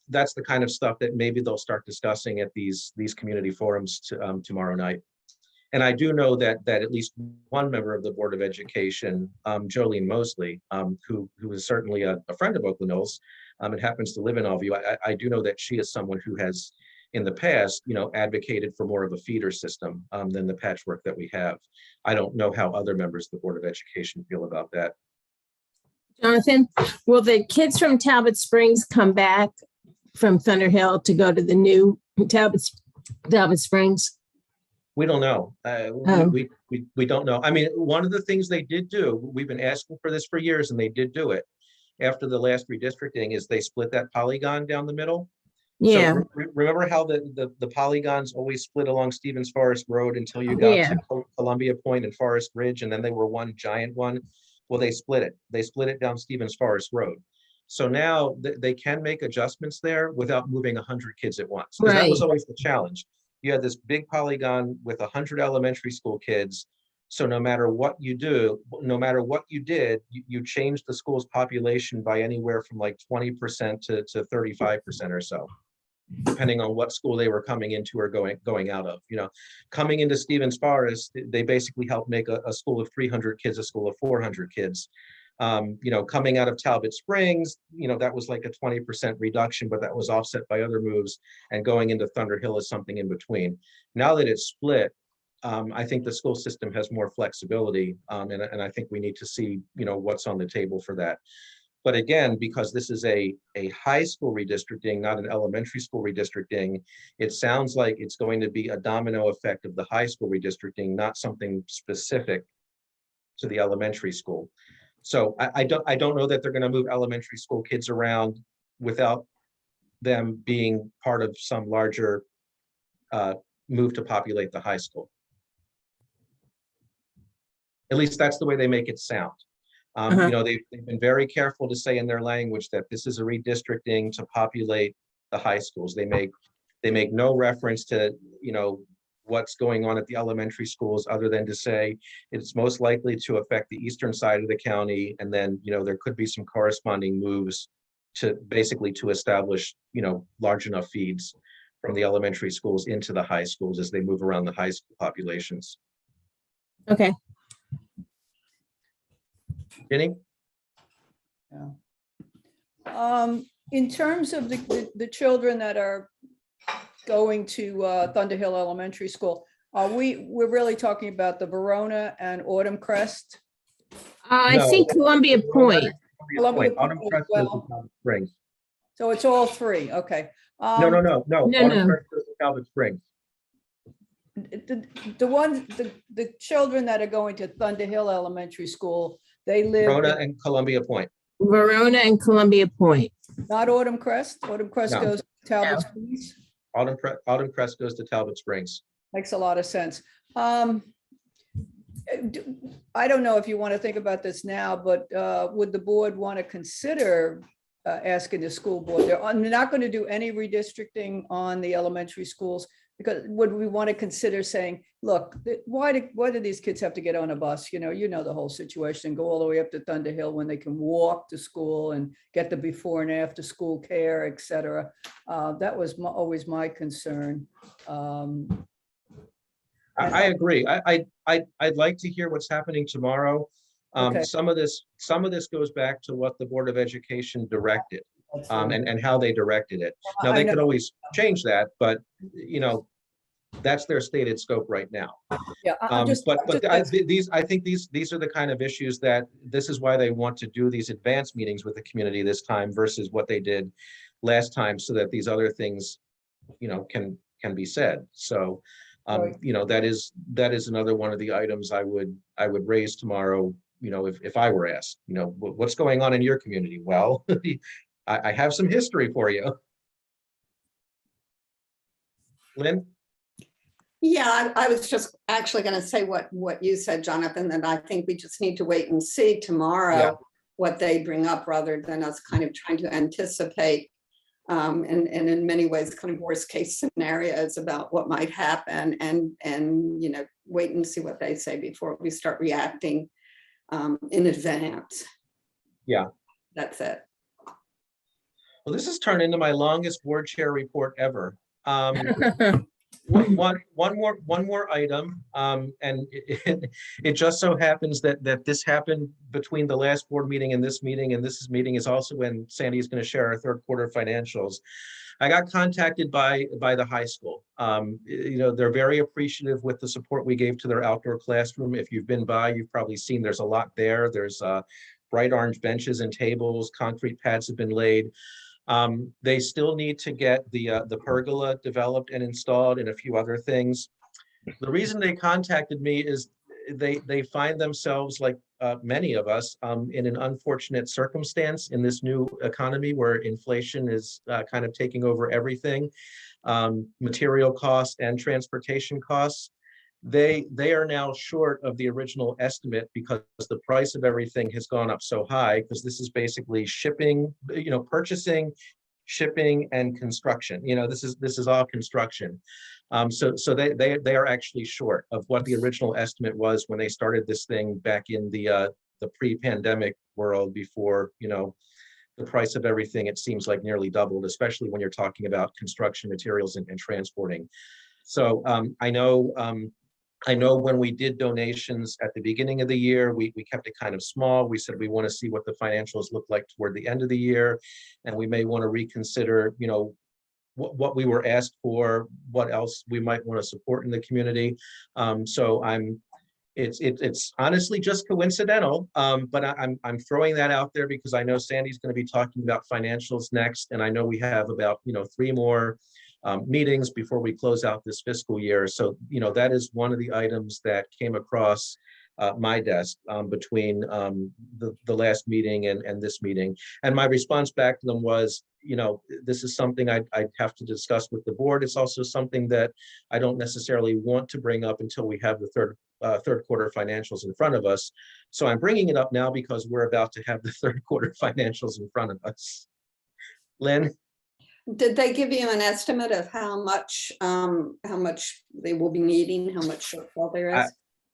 that's the kind of stuff that maybe they'll start discussing at these community forums tomorrow night. And I do know that at least one member of the Board of Education, Jolene Mosley, who is certainly a friend of Oakland Mills, and happens to live in Allview. I do know that she is someone who has, in the past, advocated for more of a feeder system than the patchwork that we have. I don't know how other members of the Board of Education feel about that. Jonathan, will the kids from Talbot Springs come back from Thunderhill to go to the new Talbot Springs? We don't know. We don't know. I mean, one of the things they did do, we've been asking for this for years, and they did do it after the last redistricting, is they split that polygon down the middle. Yeah. So remember how the polygons always split along Stevens Forest Road until you got to Columbia Point and Forest Ridge, and then they were one giant one? Well, they split it. They split it down Stevens Forest Road. So now they can make adjustments there without moving 100 kids at once. Because that was always the challenge. You had this big polygon with 100 elementary school kids. So no matter what you do, no matter what you did, you changed the school's population by anywhere from like 20% to 35% or so, depending on what school they were coming into or going out of. Coming into Stevens Forest, they basically helped make a school of 300 kids a school of 400 kids. Coming out of Talbot Springs, that was like a 20% reduction, but that was offset by other moves, and going into Thunderhill is something in between. Now that it's split, I think the school system has more flexibility, and I think we need to see, what's on the table for that. But again, because this is a high school redistricting, not an elementary school redistricting, it sounds like it's going to be a domino effect of the high school redistricting, not something specific to the elementary school. So I don't know that they're going to move elementary school kids around without them being part of some larger move to populate the high school. At least that's the way they make it sound. They've been very careful to say in their language that this is a redistricting to populate the high schools. They make no reference to what's going on at the elementary schools, other than to say it's most likely to affect the eastern side of the county, and then there could be some corresponding moves to basically to establish, large enough feeds from the elementary schools into the high schools as they move around the high school populations. Okay. Jenny? In terms of the children that are going to Thunderhill Elementary School, we're really talking about the Verona and Autumn Crest? I No. think Columbia Point. Columbia Autumn Point as Crest goes to well. Talbot Springs. So it's all three, okay. No. No, Autumn no. Crest goes to Talbot Springs. The children that are going to Thunderhill Elementary School, they live, Verona and Columbia Point. Verona and Columbia Point. not Autumn Crest? Autumn Crest No. goes to Talbot No. Springs? Autumn Crest goes to Talbot Springs. Makes a lot of sense. I don't know if you want to think about this now, but would the board want to consider asking the school board? They're not going to do any redistricting on the elementary schools, because would we want to consider saying, look, why do these kids have to get on a bus? You know the whole situation, go all the way up to Thunderhill when they can walk to school and get the before and after school care, et cetera. That was always my concern. I agree. I'd like to hear what's happening tomorrow. Okay. Some of this goes back to what the Board of Education directed, That's fine. and how they directed it. Now, they I could know. always change that, but, that's their stated scope right now. Yeah, I think these are the kind of issues that this is why they want to do these advanced meetings with the community this time versus what they did last time, so that these other things, can be said. So, Right. that is another one of the items I would raise tomorrow, if I were asked, what's going on in your community? Well, I have some history for you. Lynn? Yeah, I was just actually going to say what you said, Jonathan, that I think we just need to wait and see tomorrow Yeah. what they bring up, rather than us kind of trying to anticipate and in many ways kind of worst case scenarios about what might happen, and wait and see what they say before we start reacting in advance. Yeah. That's it. Well, this has turned into my longest board chair report ever. One more item, and it just so happens that this happened between the last board meeting and this meeting is also when Sandy is going to share our third quarter financials. I got contacted by the high school. They're very appreciative with the support we gave to their outdoor classroom. If you've been by, you've probably seen there's a lot there. There's bright orange benches and tables, concrete pads have been laid. They still need to get the pergola developed and installed, and a few other things. The reason they contacted me is they find themselves, like many of us, in an unfortunate circumstance in this new economy where inflation is kind of taking over everything, material costs and transportation costs. They are now short of the original estimate because the price of everything has gone up so high, because this is basically shipping, purchasing, shipping, and construction. This is all construction. So they are actually short of what the original estimate was when they started this thing back in the pre-pandemic world, before the price of everything, it seems like, nearly doubled, especially when you're talking about construction materials and transporting. So I know when we did donations at the beginning of the year, we kept it kind of small. We said we want to see what the financials look like toward the end of the year, and we may want to reconsider, what we were asked for, what else we might want to support in the community. So it's honestly just coincidental, but I'm throwing that out there because I know Sandy's going to be talking about financials next, and I know we have about 3 more meetings before we close out this fiscal year. So, that is one of the items that came across my desk between the last meeting and this meeting. And my response back to them was, this is something I'd have to discuss with the board. It's also something that I don't necessarily want to bring up until we have the third quarter financials in front of us. So I'm bringing it up now because we're about to have the third quarter financials in front of us. Lynn? Did they give you an estimate of how much they will be needing, how much shortfall there is?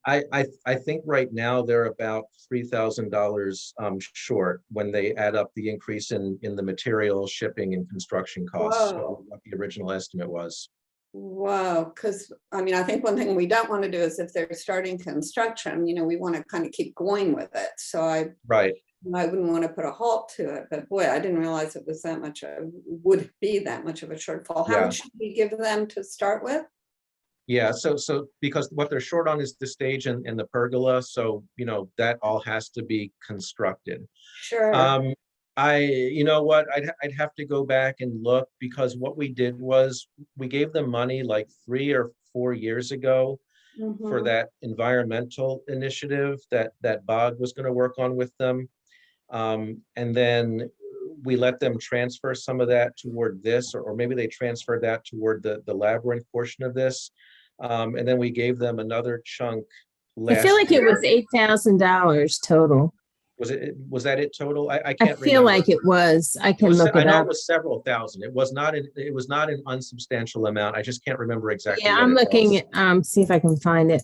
I think right now they're about $3,000 short when they add up the increase in the material, shipping and construction costs, Whoa. what the original estimate was. Wow, because I mean, I think one thing we don't want to do is if they're starting construction, we want to kind of keep going with it. So I Right. wouldn't want to put a halt to it, but boy, I didn't realize it was that much, would be that much of a shortfall. How Yeah. much should we give them to start with? Yeah, so because what they're short on is the stage and the pergola, so that all has to be constructed. Sure. You know what, I'd have to go back and look, because what we did was we gave them money like 3 or 4 years ago for Mhm. that environmental initiative that Bob was going to work on with them. And then we let them transfer some of that toward this, or maybe they transferred that toward the labyrinth portion of this. And then we gave them another chunk I last feel like it year. was $8,000 total. Was that it total? I I can't feel remember. like it was. I can look I it know up. it was several thousand. It was not an unsubstantial amount. I just can't remember exactly Yeah, what I'm it looking was. at, see if I can find it.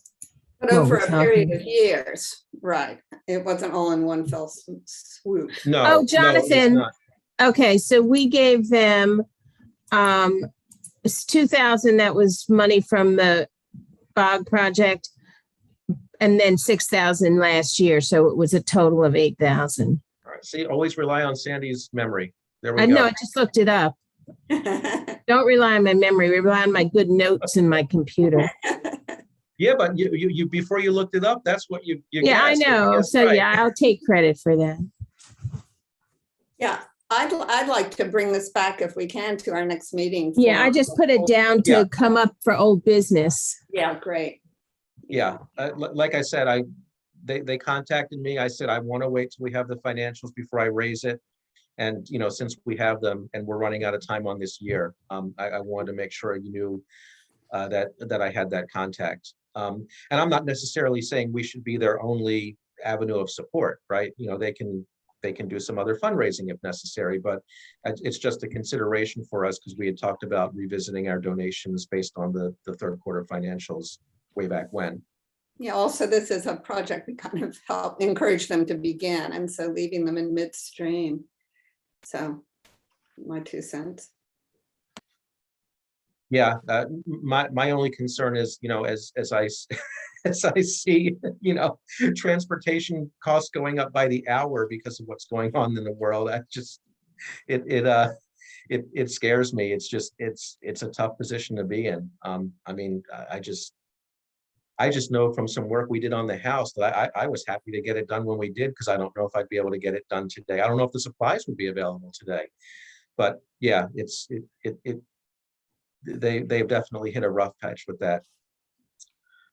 But What over we're a period talking. of years, right? It wasn't all in one fell swoop. No, Oh, no, it was Jonathan. not. Okay, so we gave them it's 2,000. That was money from the bog project, and then 6,000 last year. So it was a total of 8,000. All right, see, always rely on Sandy's memory. There we I know, go. I just looked it up. Don't rely on my memory, rely on my good notes in my computer. Yeah, but you before you looked it up, that's what you Yeah, I guessed, and you know. guessed So right. yeah, I'll take credit for that. Yeah, I'd like to bring this back if we can to our next meeting. Yeah, I just put it down Yeah. to come up for old business. Yeah, great. Yeah, like I said, they contacted me. I said, I want to wait till we have the financials before I raise it. And, since we have them and we're running out of time on this year, I wanted to make sure you knew that I had that contact. And I'm not necessarily saying we should be their only avenue of support, right? They can do some other fundraising if necessary, but it's just a consideration for us because we had talked about revisiting our donations based on the third quarter financials way back when. Yeah, also this is a project we kind of help encourage them to begin, and so leaving them in midstream. So my 2 cents. Yeah, my only concern is, as I as I see, transportation costs going up by the hour because of what's going on in the world. It scares me. It's just it's a tough position to be in. I mean, I just know from some work we did on the house that I was happy to get it done when we did, because I don't know if I'd be able to get it done today. I don't know if the supplies would be available today, but yeah, they've definitely hit a rough patch with that.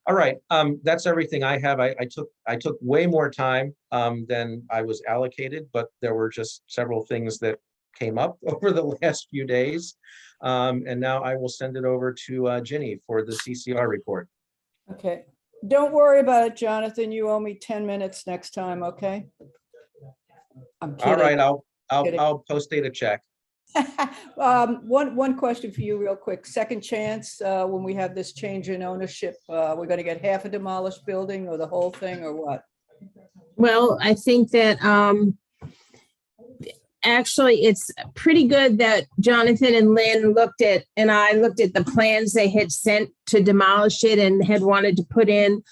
All right, that's everything I have. I took way more time than I was allocated, but there were just several things that came up over the last few days. And now I will send it over to Ginny for the CCR report. Okay, don't worry about it, Jonathan. You owe me 10 minutes next time, okay? I'm All right, kidding. Kidding. I'll post date a check. One question for you real quick. Second chance, when we have this change in ownership, we're gonna get half a demolished building or the whole thing or what? Well, I think that actually it's pretty good that Jonathan and Lynn and I looked at the plans they had sent to demolish it and had wanted to put in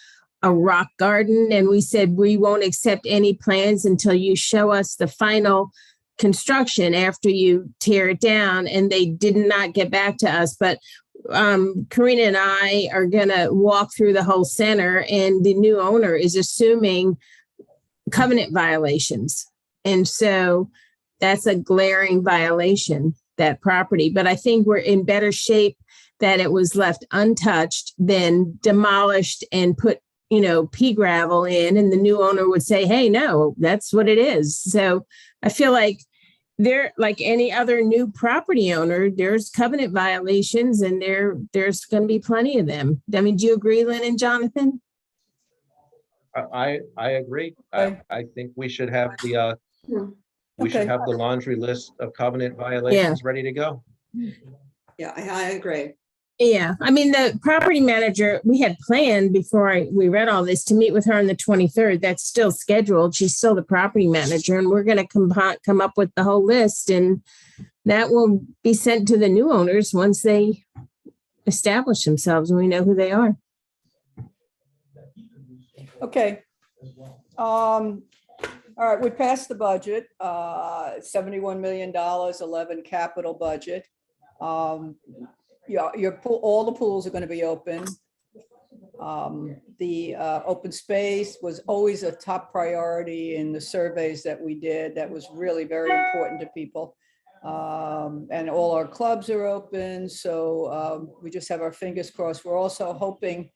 a rock garden. And we said, we won't accept any plans until you show us the final construction after you tear it down. And they did not get back to us, but Karina and I are going to walk through the whole center, and the new owner is assuming covenant violations. And so that's a glaring violation, that property. But I think we're in better shape that it was left untouched than demolished and put, pea gravel in, and the new owner would say, hey, no, that's what it is. So I feel like they're like any other new property owner, there's covenant violations, and there's going to be plenty of them. I mean, do you agree, Lynn and Jonathan? I agree. Okay. I think we should have the Okay. should have the laundry list of covenant violations ready to go. Yeah, I agree. Yeah, I mean, the property manager, we had planned before we read all this to meet with her on the 23rd. That's still scheduled. She's still the property manager, and we're going to come up with the whole list, and that will be sent to the new owners once they establish themselves and we know who they are. Okay. All right, we passed the budget, $71 million, 11 capital budget. Yeah, all the pools are going to be open. The open space was always a top priority in the surveys that we did. That was really very important to people. And all our clubs are open, so we just have our fingers crossed. We're also hoping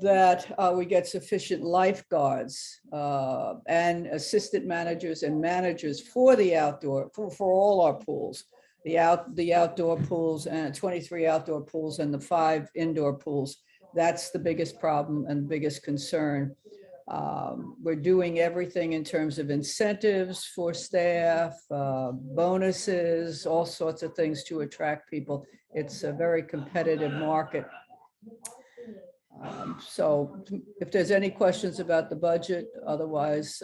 that we get sufficient lifeguards and assistant managers and managers for the outdoor, for all our pools. The outdoor pools and 23 outdoor pools and the 5 indoor pools. That's the biggest problem and biggest concern. We're doing everything in terms of incentives for staff, bonuses, all sorts of things to attract people. It's a very competitive market. So if there's any questions about the budget, otherwise,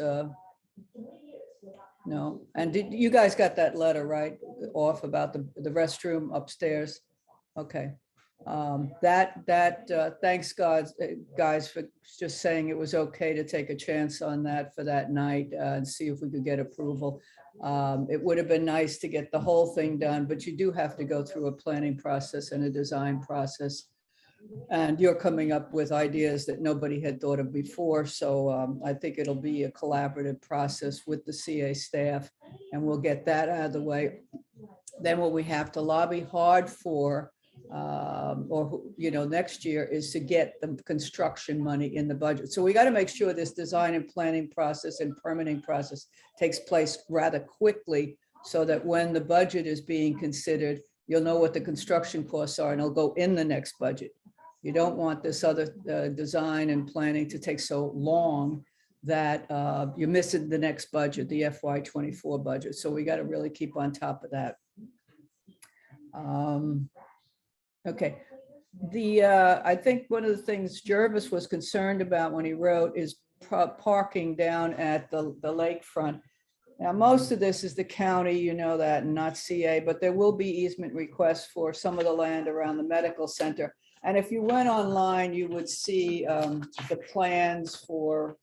no. And did you guys got that letter, right? Off about the restroom upstairs? Okay. Thanks God, guys, for just saying it was okay to take a chance on that for that night and see if we could get approval. It would have been nice to get the whole thing done, but you do have to go through a planning process and a design process. And you're coming up with ideas that nobody had thought of before. So I think it'll be a collaborative process with the CA staff, and we'll get that out of the way. Then what we have to lobby hard for, next year, is to get the construction money in the budget. So we got to make sure this design and planning process and permitting process takes place rather quickly, so that when the budget is being considered, you'll know what the construction costs are and it'll go in the next budget. You don't want this other design and planning to take so long that you're missing the next budget, the FY24 budget. So we got to really keep on top of that. Okay. I think one of the things Jervis was concerned about when he wrote is parking down at the lakefront. Now, most of this is the county, you know that, and not CA, but there will be easement requests for some of the land around the medical center. And if you went online, you would see the plans for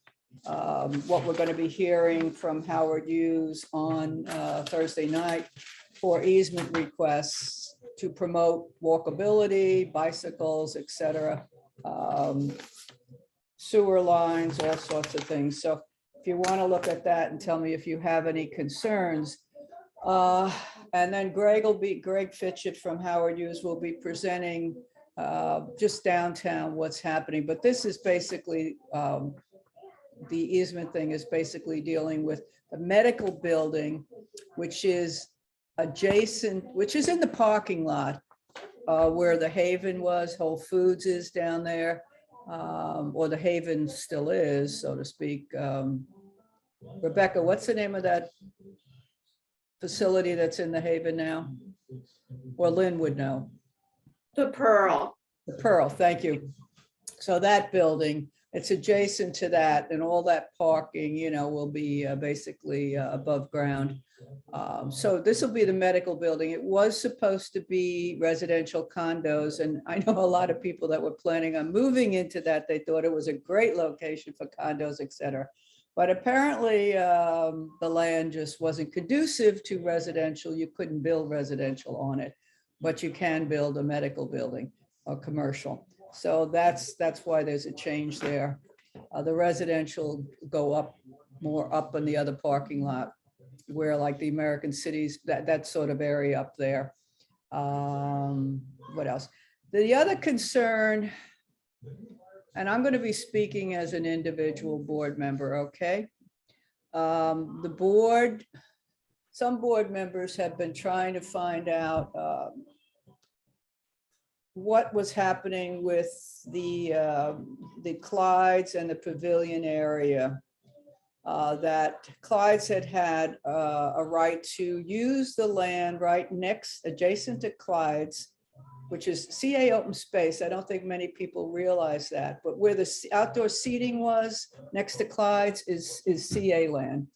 what we're going to be hearing from Howard Hughes on Thursday night for easement requests to promote walkability, bicycles, etc., sewer lines, all sorts of things. So if you want to look at that and tell me if you have any concerns. And then Greg Fitchett from Howard Hughes will be presenting just downtown what's happening. But this is basically, the easement thing is basically dealing with the medical building, which is adjacent, which is in the parking lot where the Haven was, Whole Foods is down there, or the Haven still is, so to speak. Rebecca, what's the name of that facility that's in the Haven now? Or Lynn would know. The Pearl. The Pearl, thank you. So that building, it's adjacent to that, and all that parking, will be basically above ground. So this will be the medical building. It was supposed to be residential condos, and I know a lot of people that were planning on moving into that. They thought it was a great location for condos, etc. But apparently the land just wasn't conducive to residential. You couldn't build residential on it, but you can build a medical building or commercial. So that's why there's a change there. The residential go up more up in the other parking lot, where like the American Cities, that sort of area up there. What else? The other concern, and I'm going to be speaking as an individual board member, okay? The board, some board members have been trying to find out what was happening with the Clydes and the pavilion area. That Clydes had a right to use the land right next, adjacent to Clydes, which is CA open space. I don't think many people realize that, but where the outdoor seating was next to Clyde's is CA land.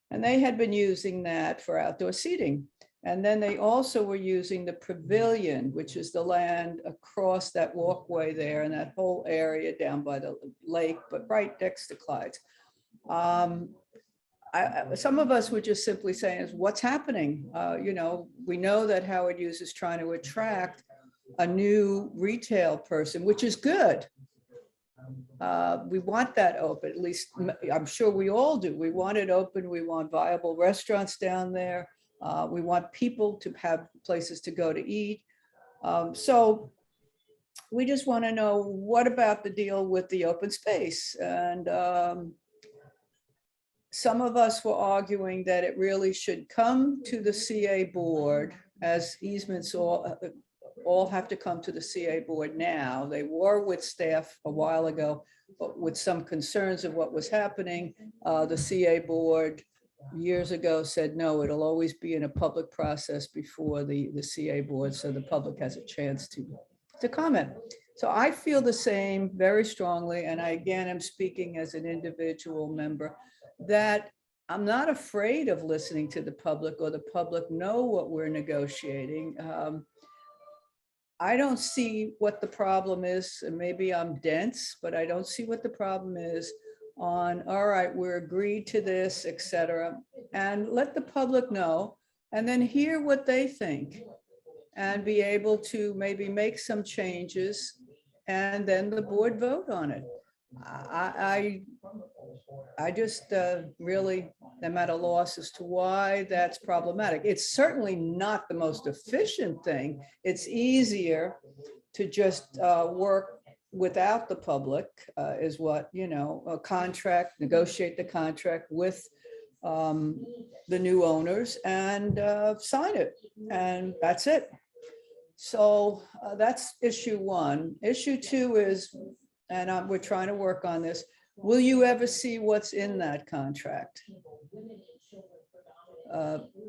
And they had been using that for outdoor seating. And then they also were using the pavilion, which is the land across that walkway there and that whole area down by the lake, but right next to Clyde's. Some of us were just simply saying, is what's happening? We know that Howard Hughes is trying to attract a new retail person, which is good. We want that open, at least I'm sure we all do. We want it open. We want viable restaurants down there. We want people to have places to go to eat. So we just want to know, what about the deal with the open space? And some of us were arguing that it really should come to the CA board, as easements all have to come to the CA board now. They were with staff a while ago, but with some concerns of what was happening, the CA board years ago said, no, it'll always be in a public process before the CA board, so the public has a chance to comment. So I feel the same very strongly, and I again am speaking as an individual member, that I'm not afraid of listening to the public, or the public know what we're negotiating. I don't see what the problem is, and maybe I'm dense, but I don't see what the problem is on, all right, we're agreed to this, et cetera, and let the public know, and then hear what they think, and be able to maybe make some changes, and then the board vote on it. I just really am at a loss as to why that's problematic. It's certainly not the most efficient thing. It's easier to just work without the public, is what, a contract, negotiate the contract with the new owners and sign it, and that's it. So that's issue one. Issue two is, and we're trying to work on this, will you ever see what's in that contract?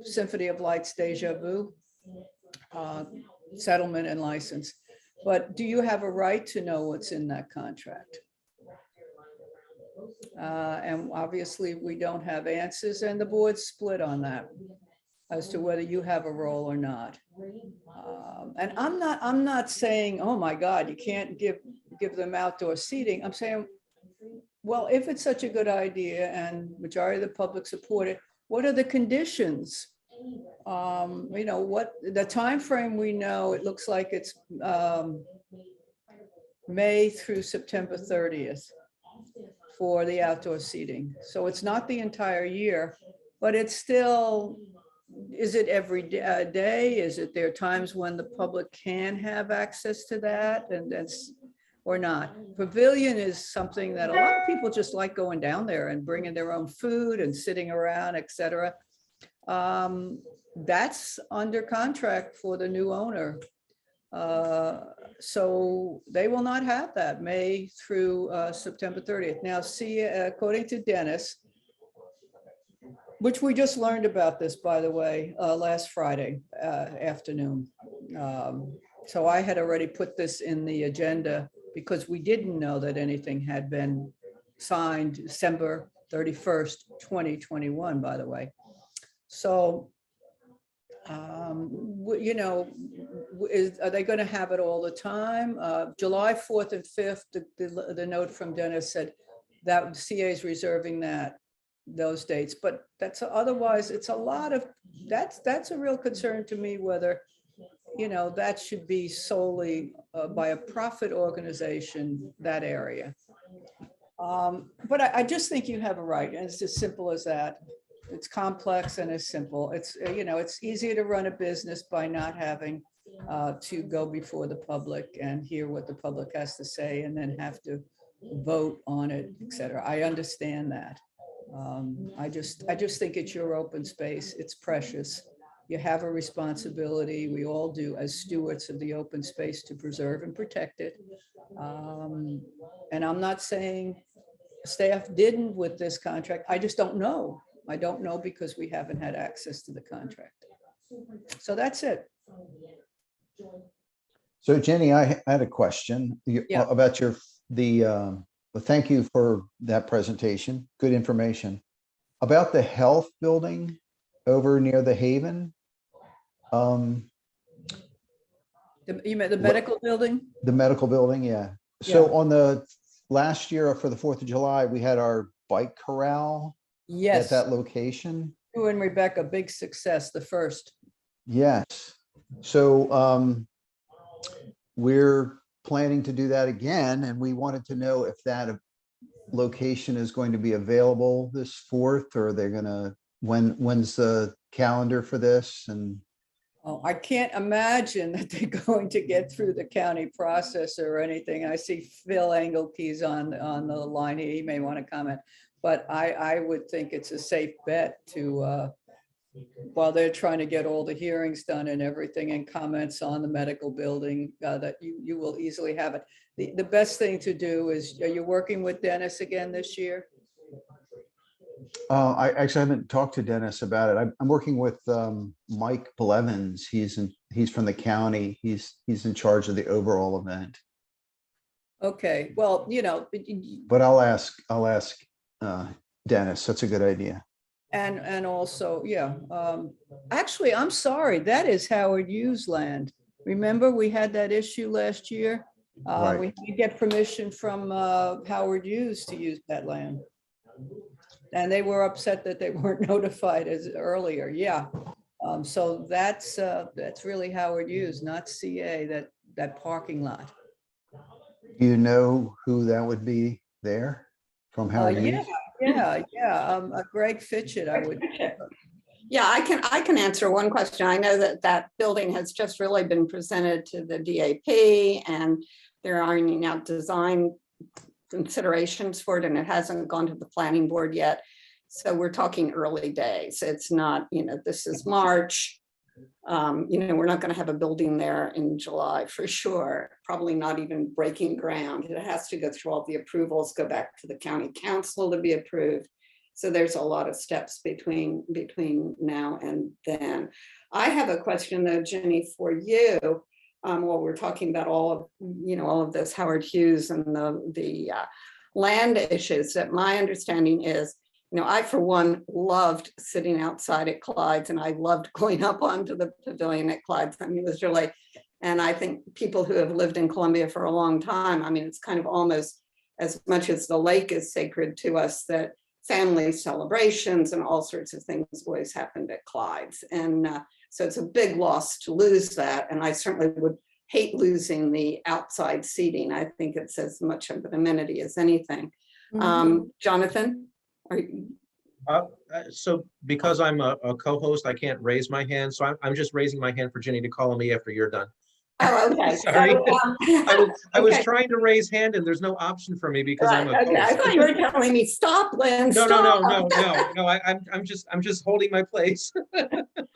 Symphony of Lights, Deja Vu, settlement and license. But do you have a right to know what's in that contract? And obviously we don't have answers, and the board's split on that as to whether you have a role or not. And I'm not saying, oh my God, you can't give them outdoor seating. I'm saying, well, if it's such a good idea and majority of the public support it, what are the conditions? What the time frame we know, it looks like it's May through September 30th for the outdoor seating. So it's not the entire year, but it's still, is it every day? Is it there are times when the public can have access to that, and that's, or not? Pavilion is something that a lot of people just like going down there and bringing their own food and sitting around, et cetera. That's under contract for the new owner. So they will not have that May through September 30th. Now, see, according to Dennis, which we just learned about this, by the way, last Friday afternoon. So I had already put this in the agenda because we didn't know that anything had been signed December 31st, 2021, by the way. So, are they going to have it all the time? July 4th and 5th, the note from Dennis said that CA is reserving those dates, but that's otherwise it's a lot of, that's a real concern to me, whether, that should be solely by a profit organization, that area. But I just think you have a right, and it's as simple as that. It's complex and it's simple. It's, it's easier to run a business by not having to go before the public and hear what the public has to say and then have to vote on it, et cetera. I understand that. I just think it's your open space. It's precious. You have a responsibility. We all do as stewards of the open space to preserve and protect it. And I'm not saying staff didn't with this contract. I just don't know. I don't know because we haven't had access to the contract. So that's it. So Jenny, I had a question Yeah. about well, thank you for that presentation. Good information. About the health building over near the Haven. You meant the medical building? The medical building, yeah. So Yeah. on the last year for the 4th of July, we had our bike corral at Yes, that location. you and Rebecca, big success, the first. Yes. So we're planning to do that again, and we wanted to know if that location is going to be available this 4th, or they're gonna, when's the calendar for this? And Oh, I can't imagine that they're going to get through the county processor or anything. I see Phil Engelke's on the line. He may want to comment, but I would think it's a safe bet to, while they're trying to get all the hearings done and everything and comments on the medical building, that you will easily have it. The best thing to do is, are you working with Dennis again this year? I actually haven't talked to Dennis about it. I'm working with Mike Blevins. He's from the county. He's in charge of the overall event. Okay, well, But I'll ask Dennis. That's a good idea. and also, yeah, actually, I'm sorry, that is Howard Hughes land. Remember, we had that issue last year? Right. We had to get permission from Howard Hughes to use that land. And they were upset that they weren't notified as earlier, yeah. So that's really Howard Hughes, not CA, that parking lot. Do you know who that would be there from Howard Hughes? Yeah, Greg Fitchett, I would. Yeah, I can answer one question. I know that building has just really been presented to the DAP, and there are now design considerations for it, and it hasn't gone to the planning board yet. So we're talking early days. It's not, this is March. We're not going to have a building there in July for sure. Probably not even breaking ground. It has to go through all the approvals, go back to the county council to be approved. So there's a lot of steps between now and then. I have a question though, Jenny, for you. While we're talking about all of this Howard Hughes and the land issues, that my understanding is, I for one loved sitting outside at Clyde's, and I loved going up onto the pavilion at Clyde's. I mean, it was really, and I think people who have lived in Columbia for a long time, I mean, it's kind of almost as much as the lake is sacred to us, that family celebrations and all sorts of things always happened at Clyde's. And so it's a big loss to lose that. And I certainly would hate losing the outside seating. I think it's as much of an amenity as anything. Jonathan? So because I'm a co-host, I can't raise my hand. So I'm just raising my hand for Jenny to call on me after you're done. Oh, okay. Sorry. So, I was okay. trying to raise hand and there's no option for me because I'm a Right, okay. I co-host. thought you were telling me, stop, Lynn, No, stop. no. I'm just holding my place.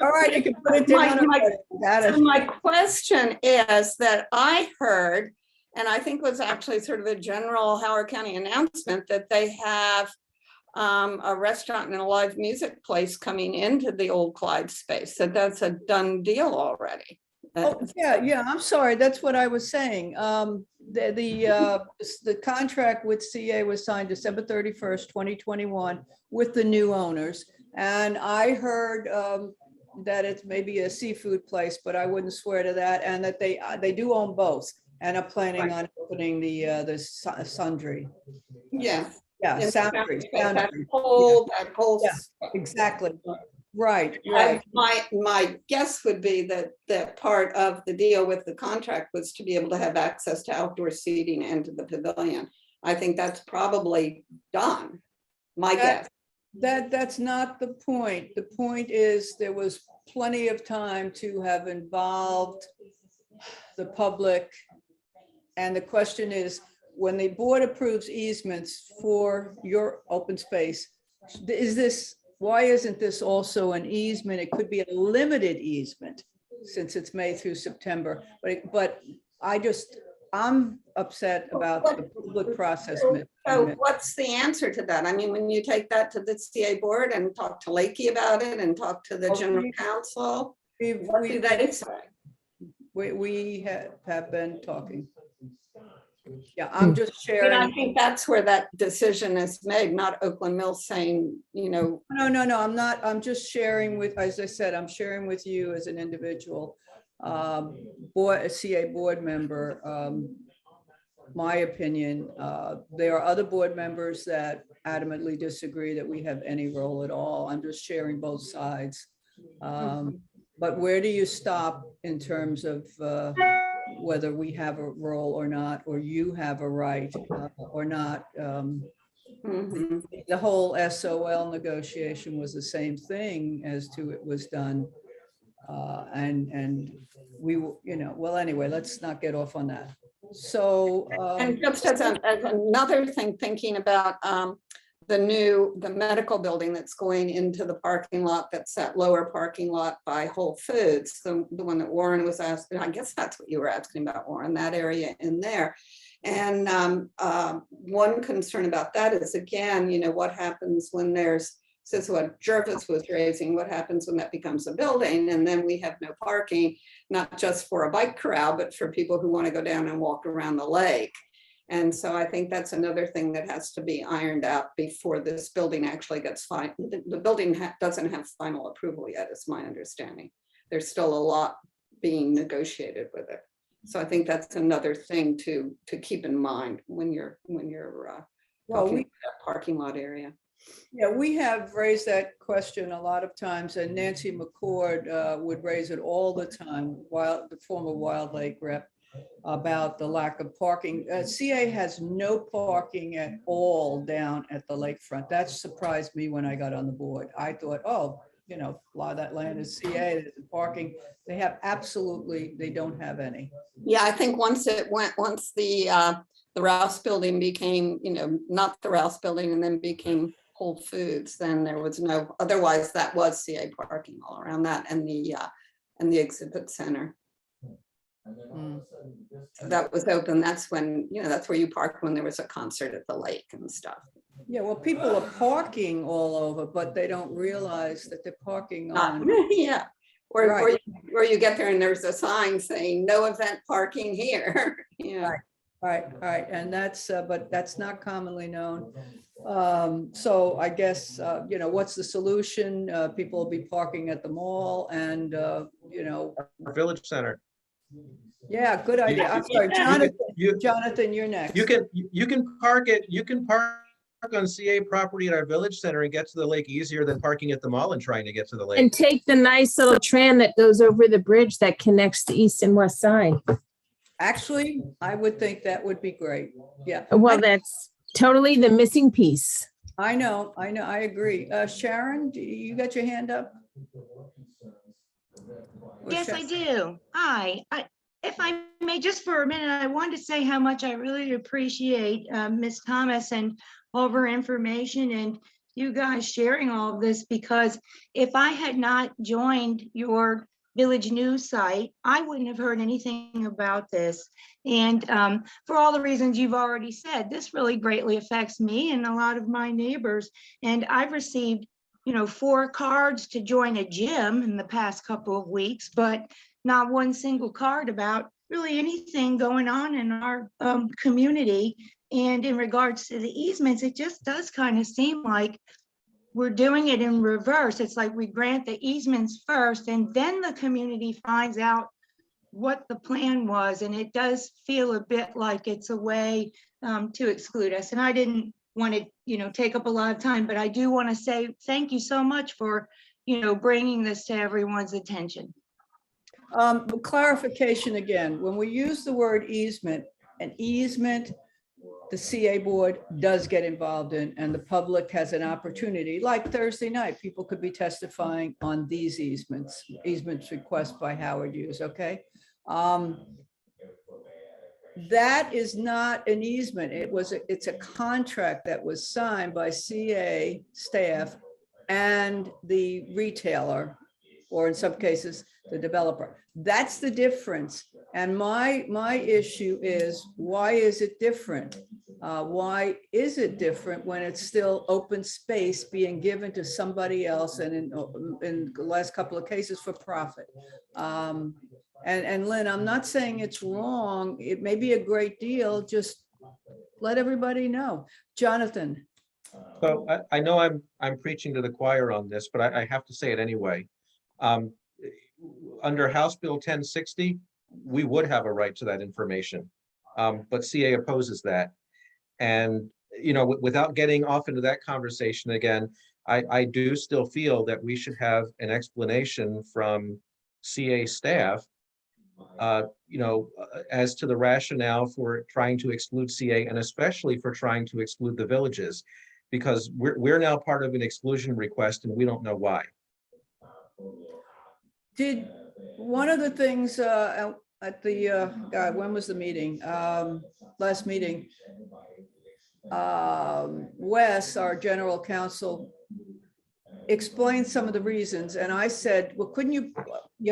All right, you can put it down. So my question is that I heard, and I think was actually sort of a general Howard County announcement, that they have a restaurant and a live music place coming into the old Clyde space. So that's a done deal already. Oh, yeah, I'm sorry, that's what I was saying. The contract with CA was signed December 31st, 2021 with the new owners. And I heard that it's maybe a seafood place, but I wouldn't swear to that. And that they do own both and are planning on opening the Sundry. Yeah. Yeah, Soundry. That whole. Yeah, exactly. Right. My guess would be that part of the deal with the contract was to be able to have access to outdoor seating and to the pavilion. I think that's probably done. My guess. That's not the point. The point is there was plenty of time to have involved the public. And the question is, when the board approves easements for your open space, why isn't this also an easement? It could be a limited easement since it's May through September. But I'm upset about the public process. So what's the answer to that? I mean, when you take that to the CA board and talk to Lakey about it and talk to the general counsel, what do they say? We have been talking. Yeah, I'm just But I sharing. think that's where that decision is made, not Oakland Mills saying, you know, No, I'm not. I'm just sharing with, as I said, I'm sharing with you as an individual, board, a CA board member, my opinion. There are other board members that adamantly disagree that we have any role at all. I'm just sharing both sides. But where do you stop in terms of whether we have a role or not, or you have a right or not? mhm. The whole SOL negotiation was the same thing as to it was done. And we, you know, well, anyway, let's not get off on that. So, And just as another thing, thinking about the medical building that's going into the parking lot, that's that lower parking lot by Whole Foods, the one that Warren was asking, I guess that's what you were asking about, Warren, that area in there. And one concern about that is, again, you know, what happens when there's, this is what Jervis was raising, what happens when that becomes a building and then we have no parking, not just for a bike corral, but for people who want to go down and walk around the lake. And so I think that's another thing that has to be ironed out before this building actually gets fine. The building doesn't have final approval yet, is my understanding. There's still a lot being negotiated with it. So I think that's another thing to keep in mind when you're talking about that parking lot area. yeah, we have raised that question a lot of times, and Nancy McCord would raise it all the time, while the former Wild Lake rep, about the lack of parking. CA has no parking at all down at the lakefront. That surprised me when I got on the board. I thought, oh, you know, a lot of that land is CA, there's parking. They have absolutely, they don't have any. Yeah, I think once the Rouse building became, you know, not the Rouse building and then became Whole Foods, then there was no, otherwise that was CA parking all around that and the exhibit center. So that was open. That's when, you know, that's where you park when there was a concert at the lake and stuff. Yeah, well, people are parking all over, but they don't realize that they're parking Not, on. yeah. Or, Right. or you get there and there's a sign saying no event parking here. Yeah. Right, and that's, but that's not commonly known. So I guess, you know, what's the solution? People will be parking at the mall and, you know, Village Center. yeah, good idea. I'm sorry, Jonathan, you're next. You can park it, you can park on CA property at our Village Center and get to the lake easier than parking at the mall and trying to get to the lake. And take the nice little tram that goes over the bridge that connects the east and west side. Actually, I would think that would be great. Yeah. Well, that's totally the missing piece. I know, I agree. Sharon, you got your hand up? Or Yes, I Sharon? do. Hi. If I may, just for a minute, I wanted to say how much I really appreciate Ms. Thomas and all of her information and you guys sharing all of this, because if I had not joined your Village News site, I wouldn't have heard anything about this. And for all the reasons you've already said, this really greatly affects me and a lot of my neighbors. And I've received, you know, 4 cards to join a gym in the past couple of weeks, but not one single card about really anything going on in our community. And in regards to the easements, it just does kind of seem like we're doing it in reverse. It's like we grant the easements first and then the community finds out what the plan was. And it does feel a bit like it's a way to exclude us. And I didn't want to, you know, take up a lot of time, but I do want to say thank you so much for, you know, bringing this to everyone's attention. Clarification again, when we use the word easement, an easement, the CA board does get involved in, and the public has an opportunity, like Thursday night, people could be testifying on these easements request by Howard Hughes, okay? That is not an easement. It's a contract that was signed by CA staff and the retailer, or in some cases, the developer. That's the difference. And my issue is, why is it different? Why is it different when it's still open space being given to somebody else, and in the last couple of cases for profit? And Lynn, I'm not saying it's wrong. It may be a great deal. Just let everybody know. Jonathan, So I know I'm preaching to the choir on this, but I have to say it anyway. Um, Under House Bill 1060, we would have a right to that information. But CA opposes that. And, you know, without getting off into that conversation again, I do still feel that we should have an explanation from CA staff, you know, as to the rationale for trying to exclude CA and especially for trying to exclude the villages, because we're now part of an exclusion request and we don't know why. did one of the things at the, God, when was the meeting? Last meeting. Wes, our general counsel, explained some of the reasons. And I said, well, couldn't you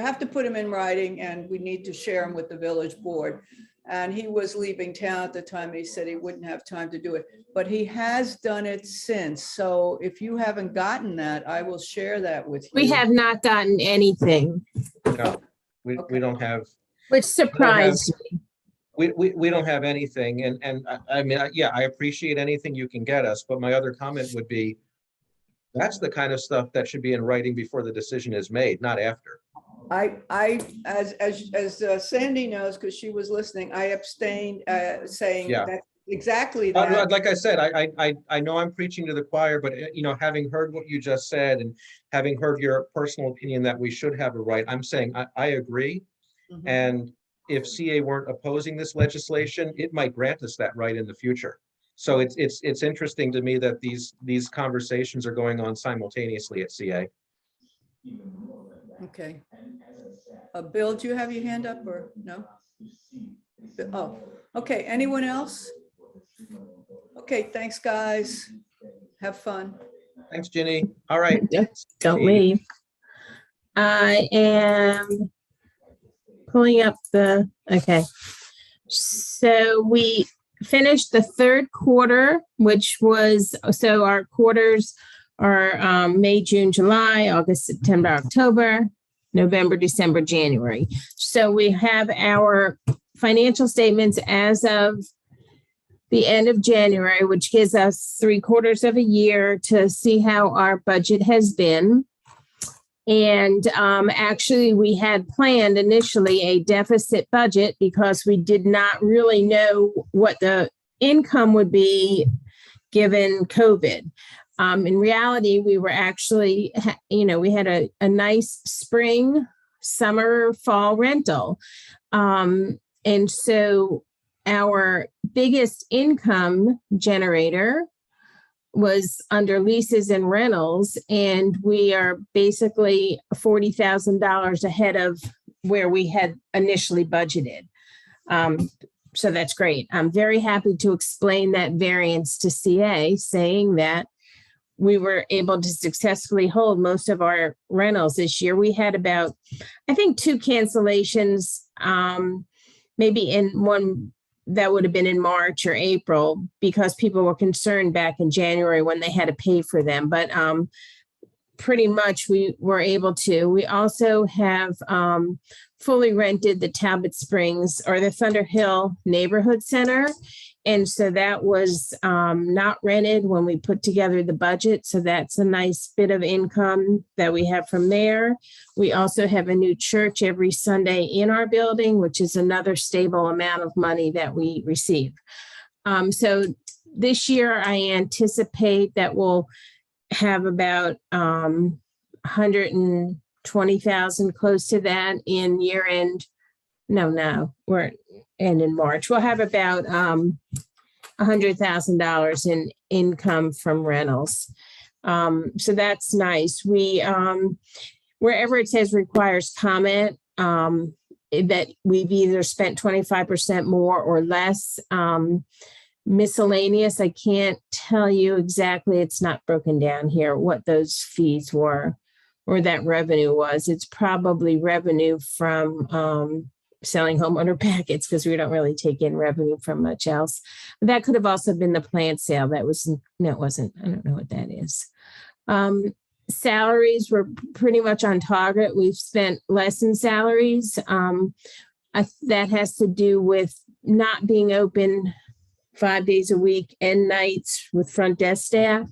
have to put them in writing and we need to share them with the village board. And he was leaving town at the time. He said he wouldn't have time to do it, but he has done it since. So if you haven't gotten that, I will share that with you. We have not gotten anything, No, we Okay. don't have, which surprised me. we don't have anything. And I mean, yeah, I appreciate anything you can get us, but my other comment would be, that's the kind of stuff that should be in writing before the decision is made, not after. As Sandy knows, because she was listening, I abstained, saying Yeah. that exactly that. Like I said, I know I'm preaching to the choir, but you know, having heard what you just said and having heard your personal opinion that we should have a right, I'm saying I agree. Mhm. And if CA weren't opposing this legislation, it might grant us that right in the future. So it's interesting to me that these conversations are going on simultaneously at CA. Okay. Bill, do you have your hand up or no? Oh, okay. Anyone else? Okay, thanks, guys. Have fun. Thanks, Ginny. All right. Don't leave. I am pulling up okay. So we finished the third quarter, which was, so our quarters are May, June, July, August, September, October, November, December, January. So we have our financial statements as of the end of January, which gives us 3/4 of a year to see how our budget has been. And actually, we had planned initially a deficit budget because we did not really know what the income would be given COVID. In reality, we were actually, we had a nice spring, summer, fall rental. And so our biggest income generator was under leases and rentals, and we are basically $40,000 ahead of where we had initially budgeted. So that's great. I'm very happy to explain that variance to CA, saying that we were able to successfully hold most of our rentals this year. We had about, I think, 2 cancellations, maybe in one that would have been in March or April, because people were concerned back in January when they had to pay for them. But pretty much we were able to. We also have fully rented the Talbot Springs or the Thunder Hill Neighborhood Center. And so that was not rented when we put together the budget. So that's a nice bit of income that we have from there. We also have a new church every Sunday in our building, which is another stable amount of money that we receive. So this year, I anticipate that we'll have about 120,000, close to that in year end. No, we're and in March. We'll have about $100,000 in income from rentals. So that's nice. We wherever it says requires comment, that we've either spent 25% more or less. Miscellaneous, I can't tell you exactly. It's not broken down here what those fees were or that revenue was. It's probably revenue from selling homeowner packets, because we don't really take in revenue from much else. That could have also been the plant sale. That was, no, it wasn't. I don't know what that is. salaries were pretty much on target. We've spent less in salaries. That has to do with not being open 5 days a week and nights with front desk staff,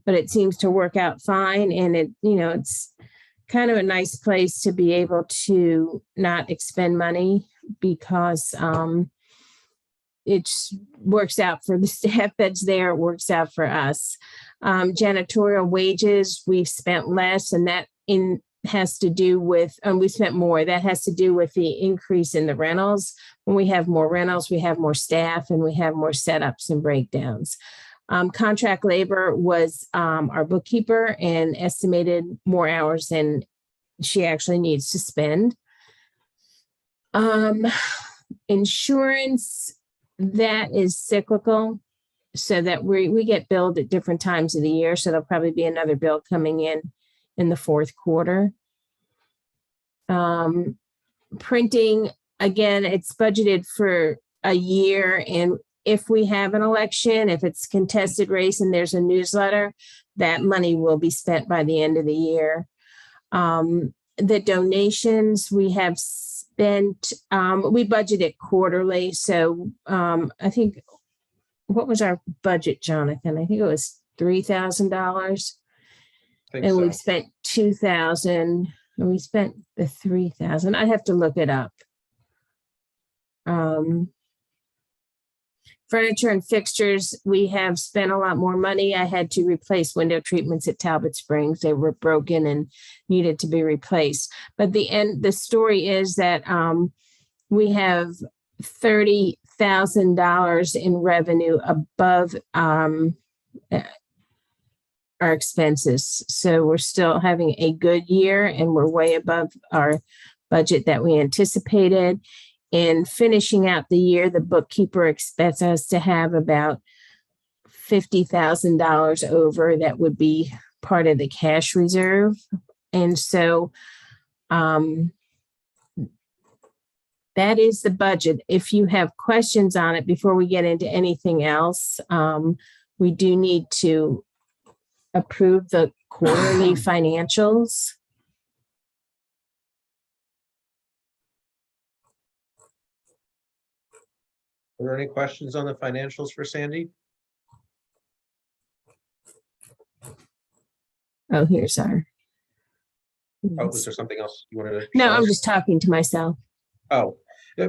but it seems to work out fine. And it's kind of a nice place to be able to not expend money because it works out for the staff that's there. It works out for us. Janitorial wages, we've spent less, and that has to do with, we spent more. That has to do with the increase in the rentals. When we have more rentals, we have more staff and we have more setups and breakdowns. Contract labor was our bookkeeper and estimated more hours than she actually needs to spend. Insurance, that is cyclical, so that we get billed at different times of the year. So there'll probably be another bill coming in the fourth quarter. Printing, again, it's budgeted for a year. And if we have an election, if it's contested race and there's a newsletter, that money will be spent by the end of the year. The donations we have spent, we budget it quarterly. So I think, what was our budget, Jonathan? I think it was $3,000. And we've spent 2,000, and we spent the 3,000. I have to look it up. Furniture and fixtures, we have spent a lot more money. I had to replace window treatments at Talbot Springs. They were broken and needed to be replaced. But the story is that we have $30,000 in revenue above our expenses. So we're still having a good year, and we're way above our budget that we anticipated. And finishing out the year, the bookkeeper expects us to have about $50,000 over. That would be part of the cash reserve. And so that is the budget. If you have questions on it before we get into anything else, we do need to approve the quarterly financials. Are there any questions on the financials for Sandy? Oh, here's our. Oh, is there something else you wanted to? No, show I'm us? just talking to myself. Oh,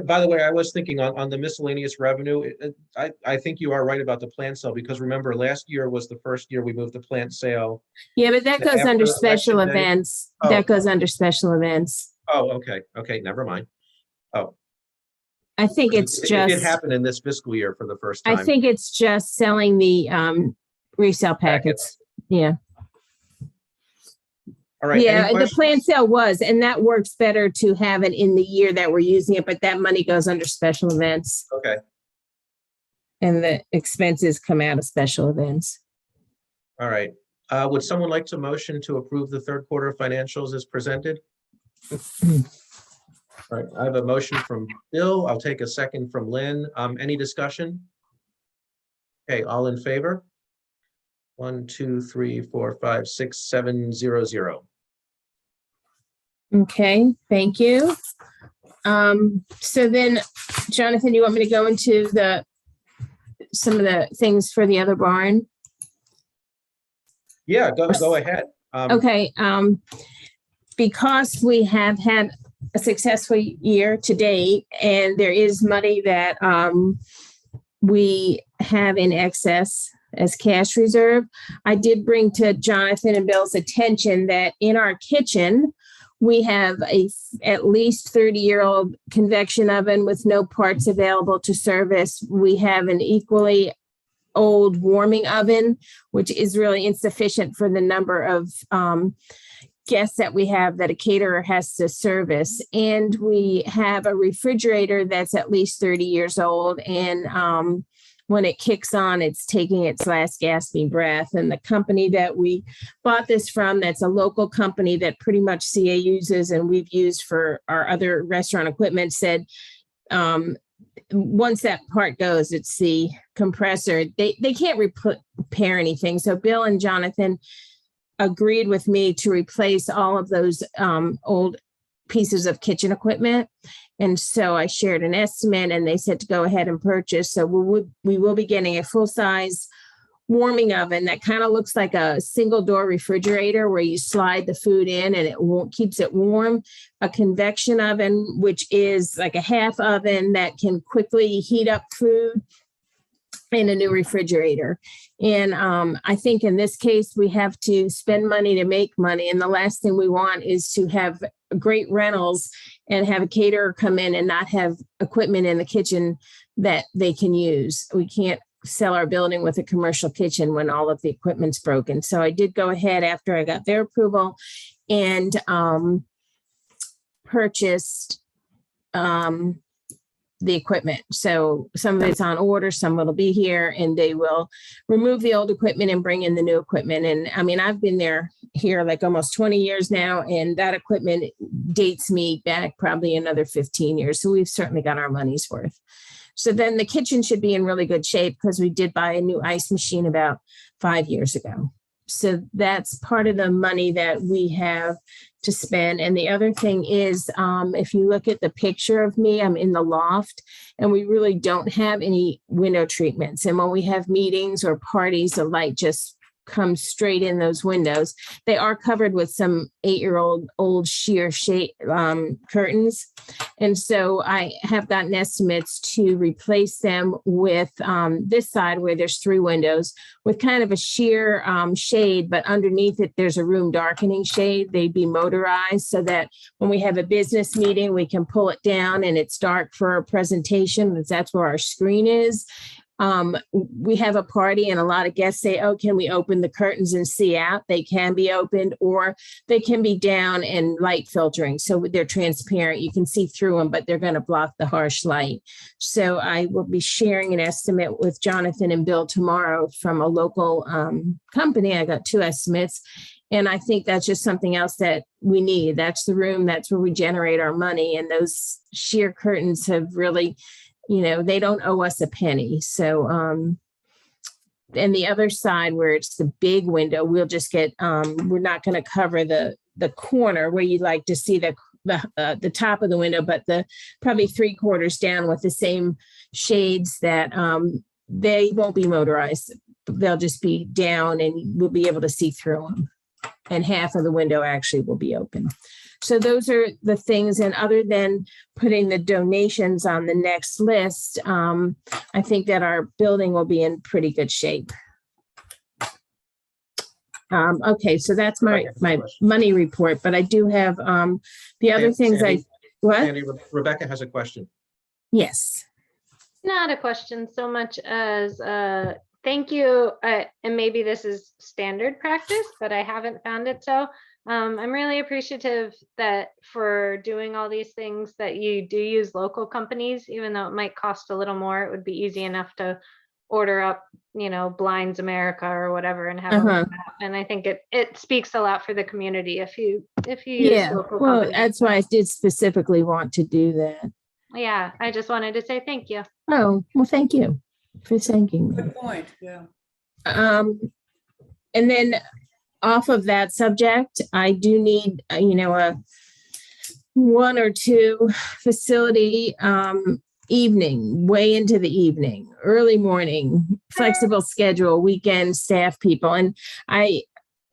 by the way, I was thinking on the miscellaneous revenue, I think you are right about the plant sale, because remember, last year was the first year we moved the plant sale. Yeah, but that goes After under special election day? events. Oh. That goes under special events. Oh, okay, never mind. Oh. I think it's It just. did happen in this fiscal year for the first time. I think it's just selling the resale packets. Yeah. All right. Yeah, any the questions? plant sale was, and that works better to have it in the year that we're using it, but that money goes under special events. Okay, And the expenses come out of special events. all right. Would someone like to motion to approve the third quarter financials as presented? All right, I have a motion from Bill. I'll take a second from Lynn. Any discussion? Okay, all in favor? 1, 2, 3, 4, 5, 6, 7, 0, 0. Okay, thank you. So then, Jonathan, you want me to go into some of the things for the other barn? Yeah, go ahead. Okay, because we have had a successful year to date, and there is money that we have in excess as cash reserve, I did bring to Jonathan and Bill's attention that in our kitchen, we have a at least 30-year-old convection oven with no parts available to service. We have an equally old warming oven, which is really insufficient for the number of guests that we have that a caterer has to service. And we have a refrigerator that's at least 30 years old. And when it kicks on, it's taking its last gasping breath. And the company that we bought this from, that's a local company that pretty much CA uses and we've used for our other restaurant equipment, said once that part goes, it's the compressor. They can't repair anything. So Bill and Jonathan agreed with me to replace all of those old pieces of kitchen equipment. And so I shared an estimate and they said to go ahead and purchase. So we will be getting a full-size warming oven that kind of looks like a single door refrigerator where you slide the food in and it keeps it warm. A convection oven, which is like a half oven that can quickly heat up food, and a new refrigerator. And I think in this case, we have to spend money to make money. And the last thing we want is to have great rentals and have a caterer come in and not have equipment in the kitchen that they can use. We can't sell our building with a commercial kitchen when all of the equipment's broken. So I did go ahead after I got their approval and purchased the equipment. So some of it's on order, some will be here, and they will remove the old equipment and bring in the new equipment. And I mean, I've been here like almost 20 years now, and that equipment dates me back probably another 15 years. So we've certainly got our money's worth. So then the kitchen should be in really good shape because we did buy a new ice machine about 5 years ago. So that's part of the money that we have to spend. And the other thing is, if you look at the picture of me, I'm in the loft and we really don't have any window treatments. And when we have meetings or parties, the light just comes straight in those windows. They are covered with some 8-year-old old sheer shade curtains. And so I have gotten estimates to replace them with this side where there's 3 windows with kind of a sheer shade, but underneath it, there's a room darkening shade. They'd be motorized so that when we have a business meeting, we can pull it down and it's dark for a presentation because that's where our screen is. We have a party and a lot of guests say, oh, can we open the curtains and see out? They can be opened or they can be down and light filtering. So they're transparent. You can see through them, but they're going to block the harsh light. So I will be sharing an estimate with Jonathan and Bill tomorrow from a local company. I got 2 estimates. And I think that's just something else that we need. That's the room. That's where we generate our money. And those sheer curtains have really, you know, they don't owe us a penny. So, and the other side where it's the big window, we'll just get, we're not going to cover the corner where you'd like to see the top of the window, but the probably 3/4 down with the same shades that they won't be motorized. They'll just be down and we'll be able to see through them. And half of the window actually will be open. So those are the things. And other than putting the donations on the next list, I think that our building will be in pretty good shape. Okay, so that's my money report, but I do have the other things. What? Sandy, Rebecca has a question. Yes. Not a question so much as thank you. And maybe this is standard practice, but I haven't found it so. I'm really appreciative that for doing all these things that you do use local companies, even though it might cost a little more. It would be easy enough to order up, you know, Blinds America or whatever and have them come out. And I think it speaks a lot for the community if you use local companies. That's why I did specifically want to do that. Yeah, I just wanted to say thank you. Oh, well, thank you for thanking me. Good point, yeah. And then off of that subject, I do need, you know, a 1 or 2 facility evening, way into the evening, early morning, flexible schedule, weekend staff people. And I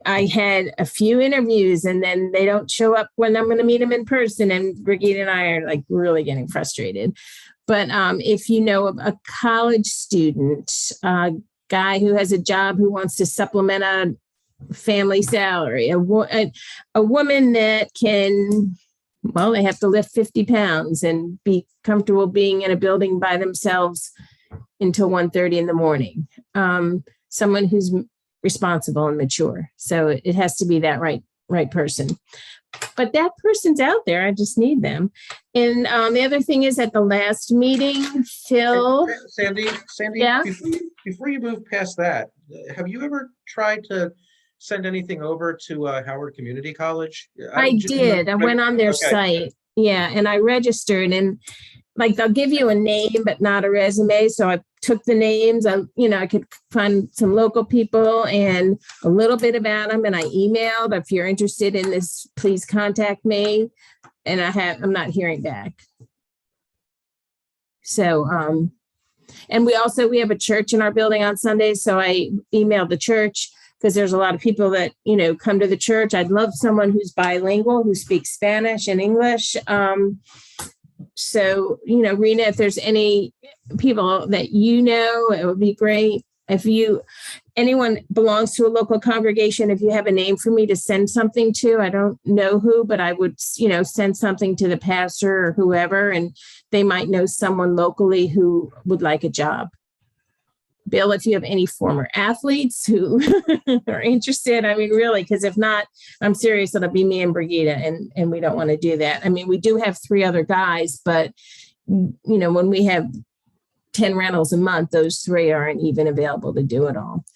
had a few interviews and then they don't show up when I'm going to meet them in person. And Brigitte and I are like really getting frustrated. But if you know a college student, a guy who has a job who wants to supplement a family salary, a woman that can, well, they have to lift 50 pounds and be comfortable being in a building by themselves until 1:30 in the morning. Someone who's responsible and mature. So it has to be that right person. But that person's out there. I just need them. And the other thing is at the last meeting, Phil. Sandy, Yeah? before you move past that, have you ever tried to send anything over to Howard Community College? I did. I went on their site. Yeah. And I registered and like they'll give you a name, but not a resume. So I took the names. I could find some local people and a little bit about them, and I emailed. If you're interested in this, please contact me. And I'm not hearing back. So, and we have a church in our building on Sundays. So I emailed the church because there's a lot of people that, come to the church. I'd love someone who's bilingual, who speaks Spanish and English. So, Rena, if there's any people that it would be great. If anyone belongs to a local congregation, if you have a name for me to send something to, I don't know who, but I would, send something to the pastor or whoever, and they might know someone locally who would like a job. Bill, if you have any former athletes who are interested, really, because if not, I'm serious, it'll be me and Brigida, and we don't want to do that. We do have 3 other guys, but, when we have 10 rentals a month, those 3 aren't even available to do it all.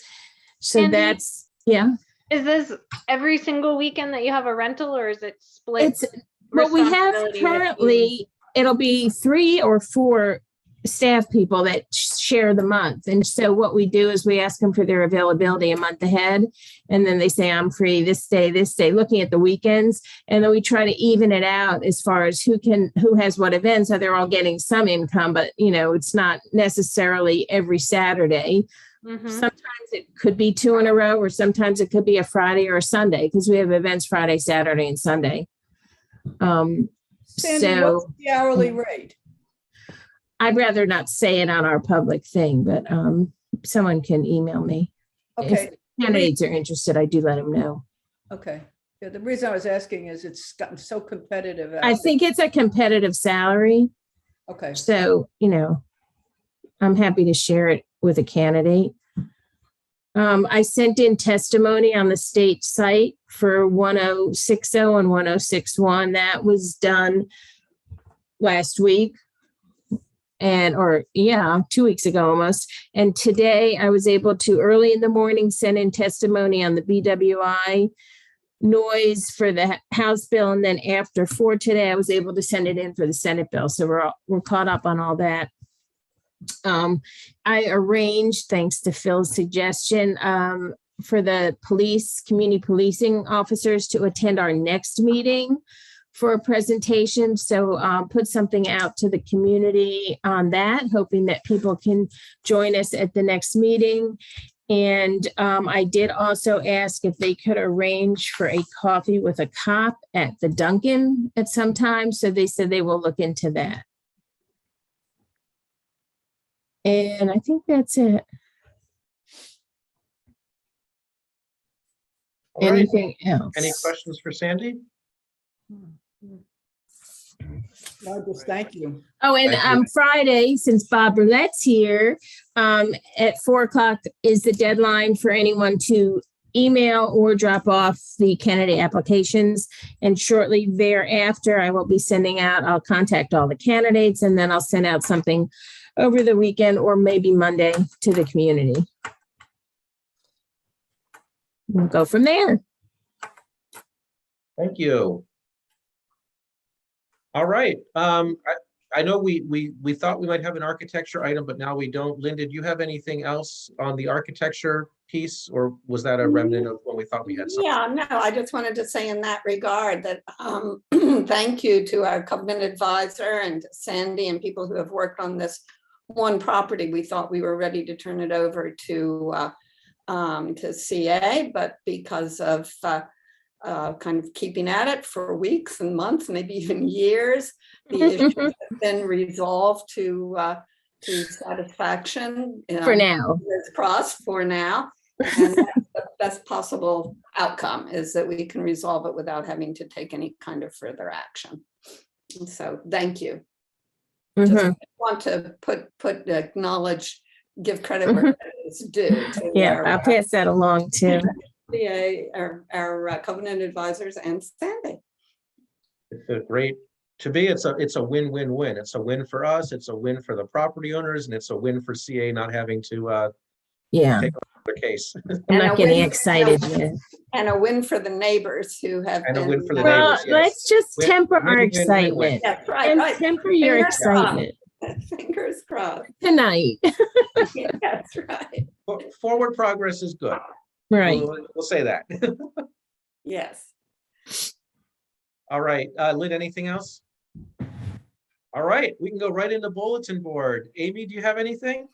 So Sandy, yeah. Is this every single weekend that you have a rental, or is it split? It's what we have responsibility currently. It'll be 3 or 4 staff people that share the month. And so what we do is we ask them for their availability a month ahead. And then they say, I'm free this day, looking at the weekends. And then we try to even it out as far as who has what events. So they're all getting some income, but it's not necessarily every Saturday. Mm-hmm. Sometimes it could be 2 in a row, or sometimes it could be a Friday or a Sunday, because we have events Friday, Saturday, and Sunday. Sandy, what's the hourly rate? I'd rather not say it on our public thing, but someone can email me. Okay. If candidates are interested, I do let them know. Okay. Yeah, the reason I was asking is it's gotten so competitive. I think it's a competitive salary. Okay. So, I'm happy to share it with a candidate. I sent in testimony on the state site for 1060 and 1061. That was done last week. 2 weeks ago almost. And today I was able to, early in the morning, send in testimony on the BWI noise for the House bill. And then after 4 today, I was able to send it in for the Senate bill. So we're caught up on all that. I arranged, thanks to Phil's suggestion, for the community policing officers to attend our next meeting for a presentation. So put something out to the community on that, hoping that people can join us at the next meeting. And I did also ask if they could arrange for a coffee with a cop at the Dunkin' at some time. So they said they will look into that. And I think that's it. All right. Anything else? Any questions for Sandy? I just thank you. Oh, and Thank you. Friday, since Bob Roulette's here, at 4:00 is the deadline for anyone to email or drop off the candidate applications. And shortly thereafter, I'll contact all the candidates, and then I'll send out something over the weekend or maybe Monday to the community. We'll go from there. Thank you. All right. I know we thought we might have an architecture item, but now we don't. Linda, do you have anything else on the architecture piece, or was that a remnant of when we thought we had something? Yeah, no, I just wanted to say in that regard that thank you to our covenant advisor and Sandy and people who have worked on this one property. We thought we were ready to turn it over to CA, but because of kind of keeping at it for weeks and months, maybe even years, the issue has been resolved to satisfaction. For now. It's crossed for now. And that's the best possible outcome, is that we can resolve it without having to take any kind of further action. And so thank you. Just want to acknowledge, give credit where it's due. To Yeah, I'll pass that along too. Our covenant advisors and Sandy. It's a great, to me, it's a win-win-win. It's a win for us, it's a win for the property owners, and it's a win for CA not having to Yeah, take the case. I'm not getting excited yet. And a win for the neighbors who have And a win for the Well, neighbors, yes. let's just Win- temper our win-win-win-win. excitement. That's right, And right. temper your Fingers crossed. excitement. Fingers crossed. tonight. That's right. Forward progress is good. Right. We'll say that. Yes. All right, Lynn, anything else? All right, we can go right into bulletin board. Amy, do you have anything?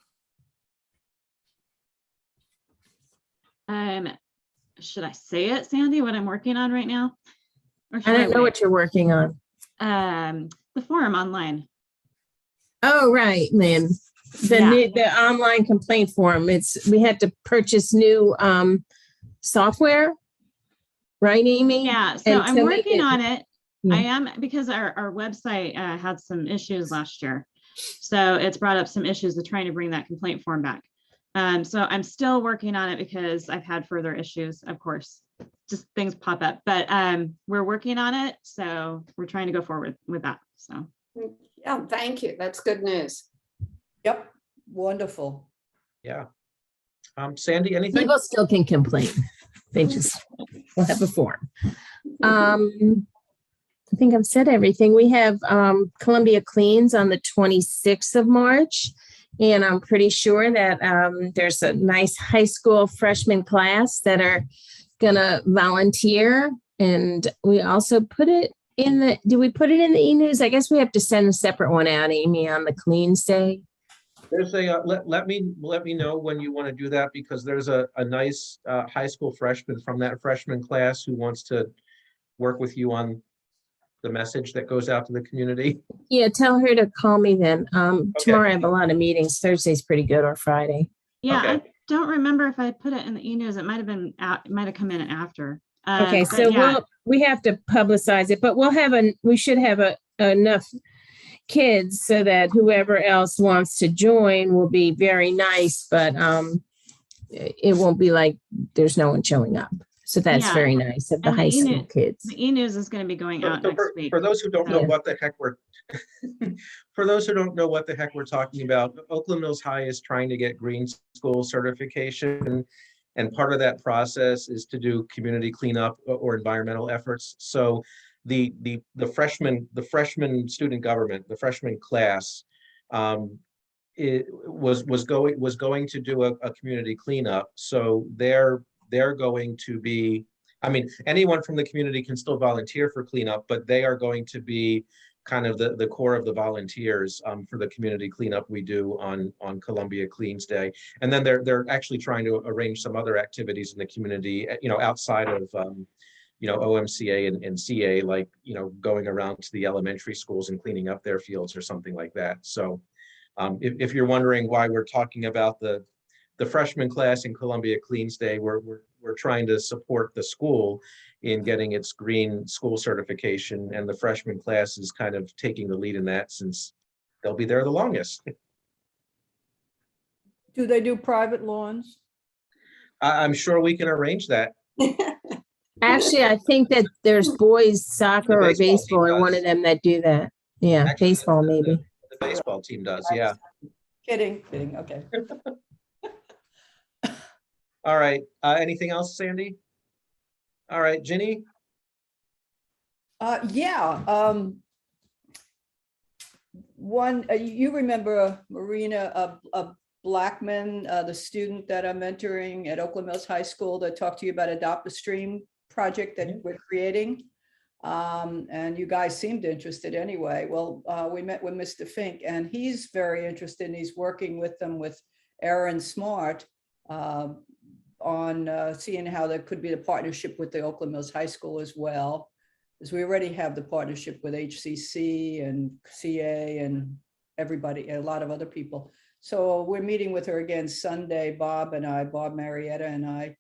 Should I say it, Sandy, what I'm working on right now? Or I should don't know wait? what you're working on. The forum online. Oh, right, Lynn. The online complaint form. We had to purchase new software. Right, Amy? Yeah, so And I'm to make working it- on it. Yeah. I am, because our website had some issues last year. So it's brought up some issues of trying to bring that complaint form back. So I'm still working on it because I've had further issues, of course, just things pop up, but we're working on it. So we're trying to go forward with that. So. Yeah, thank you. That's good news. Yep, wonderful. Yeah. Sandy, anything? People still can complain. They just will have a form. I think I've said everything. We have Columbia Cleans on the 26th of March. And I'm pretty sure that there's a nice high school freshman class that are gonna volunteer. And we also put it in the, do we put it in the e-news? I guess we have to send a separate one out, Amy, on the Cleans Day. There's a, let me know when you want to do that, because there's a nice high school freshman from that freshman class who wants to work with you on the message that goes out to the community. Yeah, tell her to call me then. Tomorrow I have a lot of meetings. Thursday's pretty good, or Friday. Yeah, Okay. I don't remember if I put it in the e-news. It might have been out, it might have come in after. Okay, But so yeah, we have to publicize it, but we should have enough kids so that whoever else wants to join will be very nice, but it won't be like there's no one showing up. So that's Yeah. very nice of the And the high school e-news- kids. the e-news is going to be going out So next week. for those who don't know Yeah. what the heck we're, for those who don't know what the heck we're talking about, Oakland Mills High is trying to get green school certification. And part of that process is to do community cleanup or environmental efforts. So the freshman student government, the freshman class, it was going to do a community cleanup. So they're going to be, I mean, anyone from the community can still volunteer for cleanup, but they are going to be kind of the core of the volunteers for the community cleanup we do on Columbia Cleans Day. And then they're actually trying to arrange some other activities in the community, outside of OMCA and CA, like, going around to the elementary schools and cleaning up their fields or something like that. So if you're wondering why we're talking about the freshman class in Columbia Cleans Day, we're trying to support the school in getting its green school certification, and the freshman class is kind of taking the lead in that since they'll be there the longest. Do they do private lawns? I'm sure we can arrange that. Actually, I think that there's boys soccer or baseball team baseball or one does. of them that do that. Yeah, Actually, baseball maybe. The baseball team does, yeah. Kidding, okay. All right, anything else, Sandy? All right, Ginny? Yeah, one, you remember Marina Blackman, the student that I'm mentoring at Oakland Mills High School, that talked to you about Adopt a Stream project that we're creating. And you guys seemed interested anyway. Well, we met with Mr. Fink, and he's very interested, and he's working with them, with Aaron Smart, on seeing how there could be a partnership with the Oakland Mills High School as well. Because we already have the partnership with HCC and CA and everybody, a lot of other people. So we're meeting with her again Sunday, Bob Marietta and I,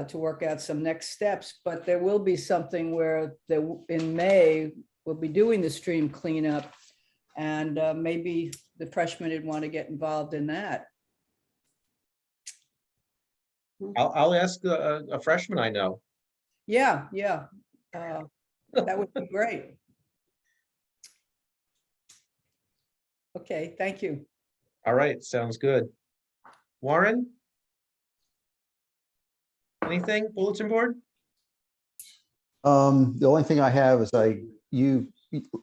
to work out some next steps. But there will be something where in May, we'll be doing the stream cleanup, and maybe the freshmen would want to get involved in that. I'll ask a freshman I know. Yeah, that would be great. Okay, thank you. All right, sounds good. Warren? Anything, bulletin board? The only thing I have is you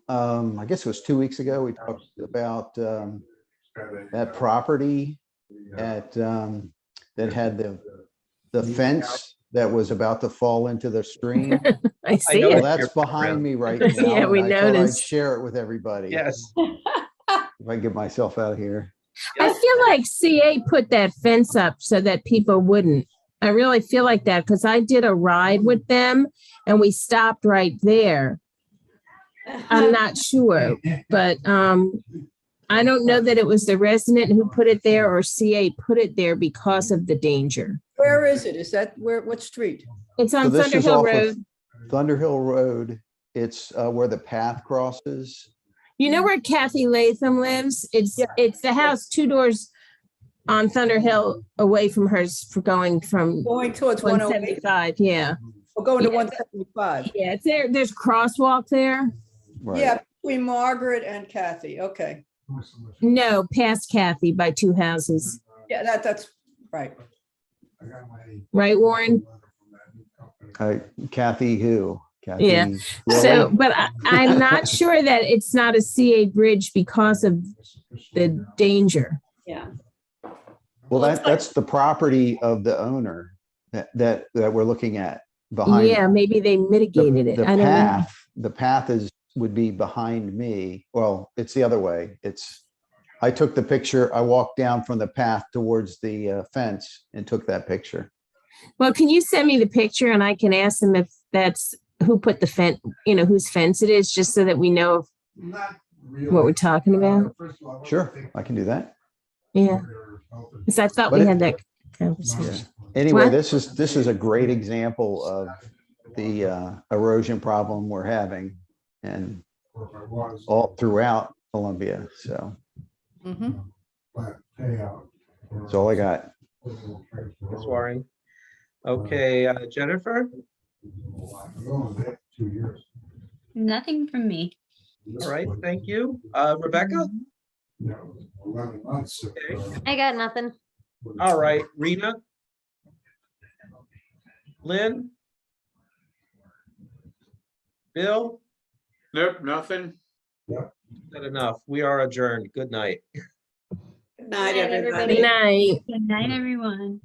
I guess it was 2 weeks ago, we talked about that property at, that had the fence that was about to fall into the stream. I see know Well, it. that. that's behind me right Yeah, now. we and I thought I'd noticed. share it with everybody. Yes. If I get myself out of here. I feel like CA put that fence up so that people wouldn't. I really feel like that because I did a ride with them and we stopped right there. I'm not sure, but I don't know that it was the resident who put it there or CA put it there because of the danger. Where is it? Is that what street? It's So on this Thunder is Hill off of Road. Thunder Hill Road. It's where the path crosses. You know where Kathy Latham lives? It's the house 2 doors on Thunder Hill away from hers for going from Going towards 108 175. Yeah. or going to Yeah. 175? Yeah, it's there. There's crosswalk there. Right. Yeah, between Margaret and Kathy. Okay. No, past Kathy by 2 houses. Yeah, that's right. Right, Warren? Kathy who? Kathy Yeah. Lilly? So, but I'm not sure that it's not a CA bridge because of the danger. Yeah. Well, that's the property of the owner that we're looking at behind. Yeah, maybe they mitigated it. The I don't know. path would be behind me. Well, it's the other way. I took the picture. I walked down from the path towards the fence and took that picture. Well, can you send me the picture and I can ask them if that's who put the fence, whose fence it is, just so that we know what we're talking about? Sure, I can do that. Yeah. Because I thought But we it- had that conversation. Anyway, What? this is a great example of the erosion problem we're having and all throughout Columbia. So Mhm. that's all I got. Thanks, Warren. Okay, Jennifer, Nothing from me. all right, thank you. Rebecca, I got nothing. all right, Rena? Lynn? Bill? Nope, nothing. Not enough. We are adjourned. Good night. Good night, Good night, everybody. Good night. Good night, everyone.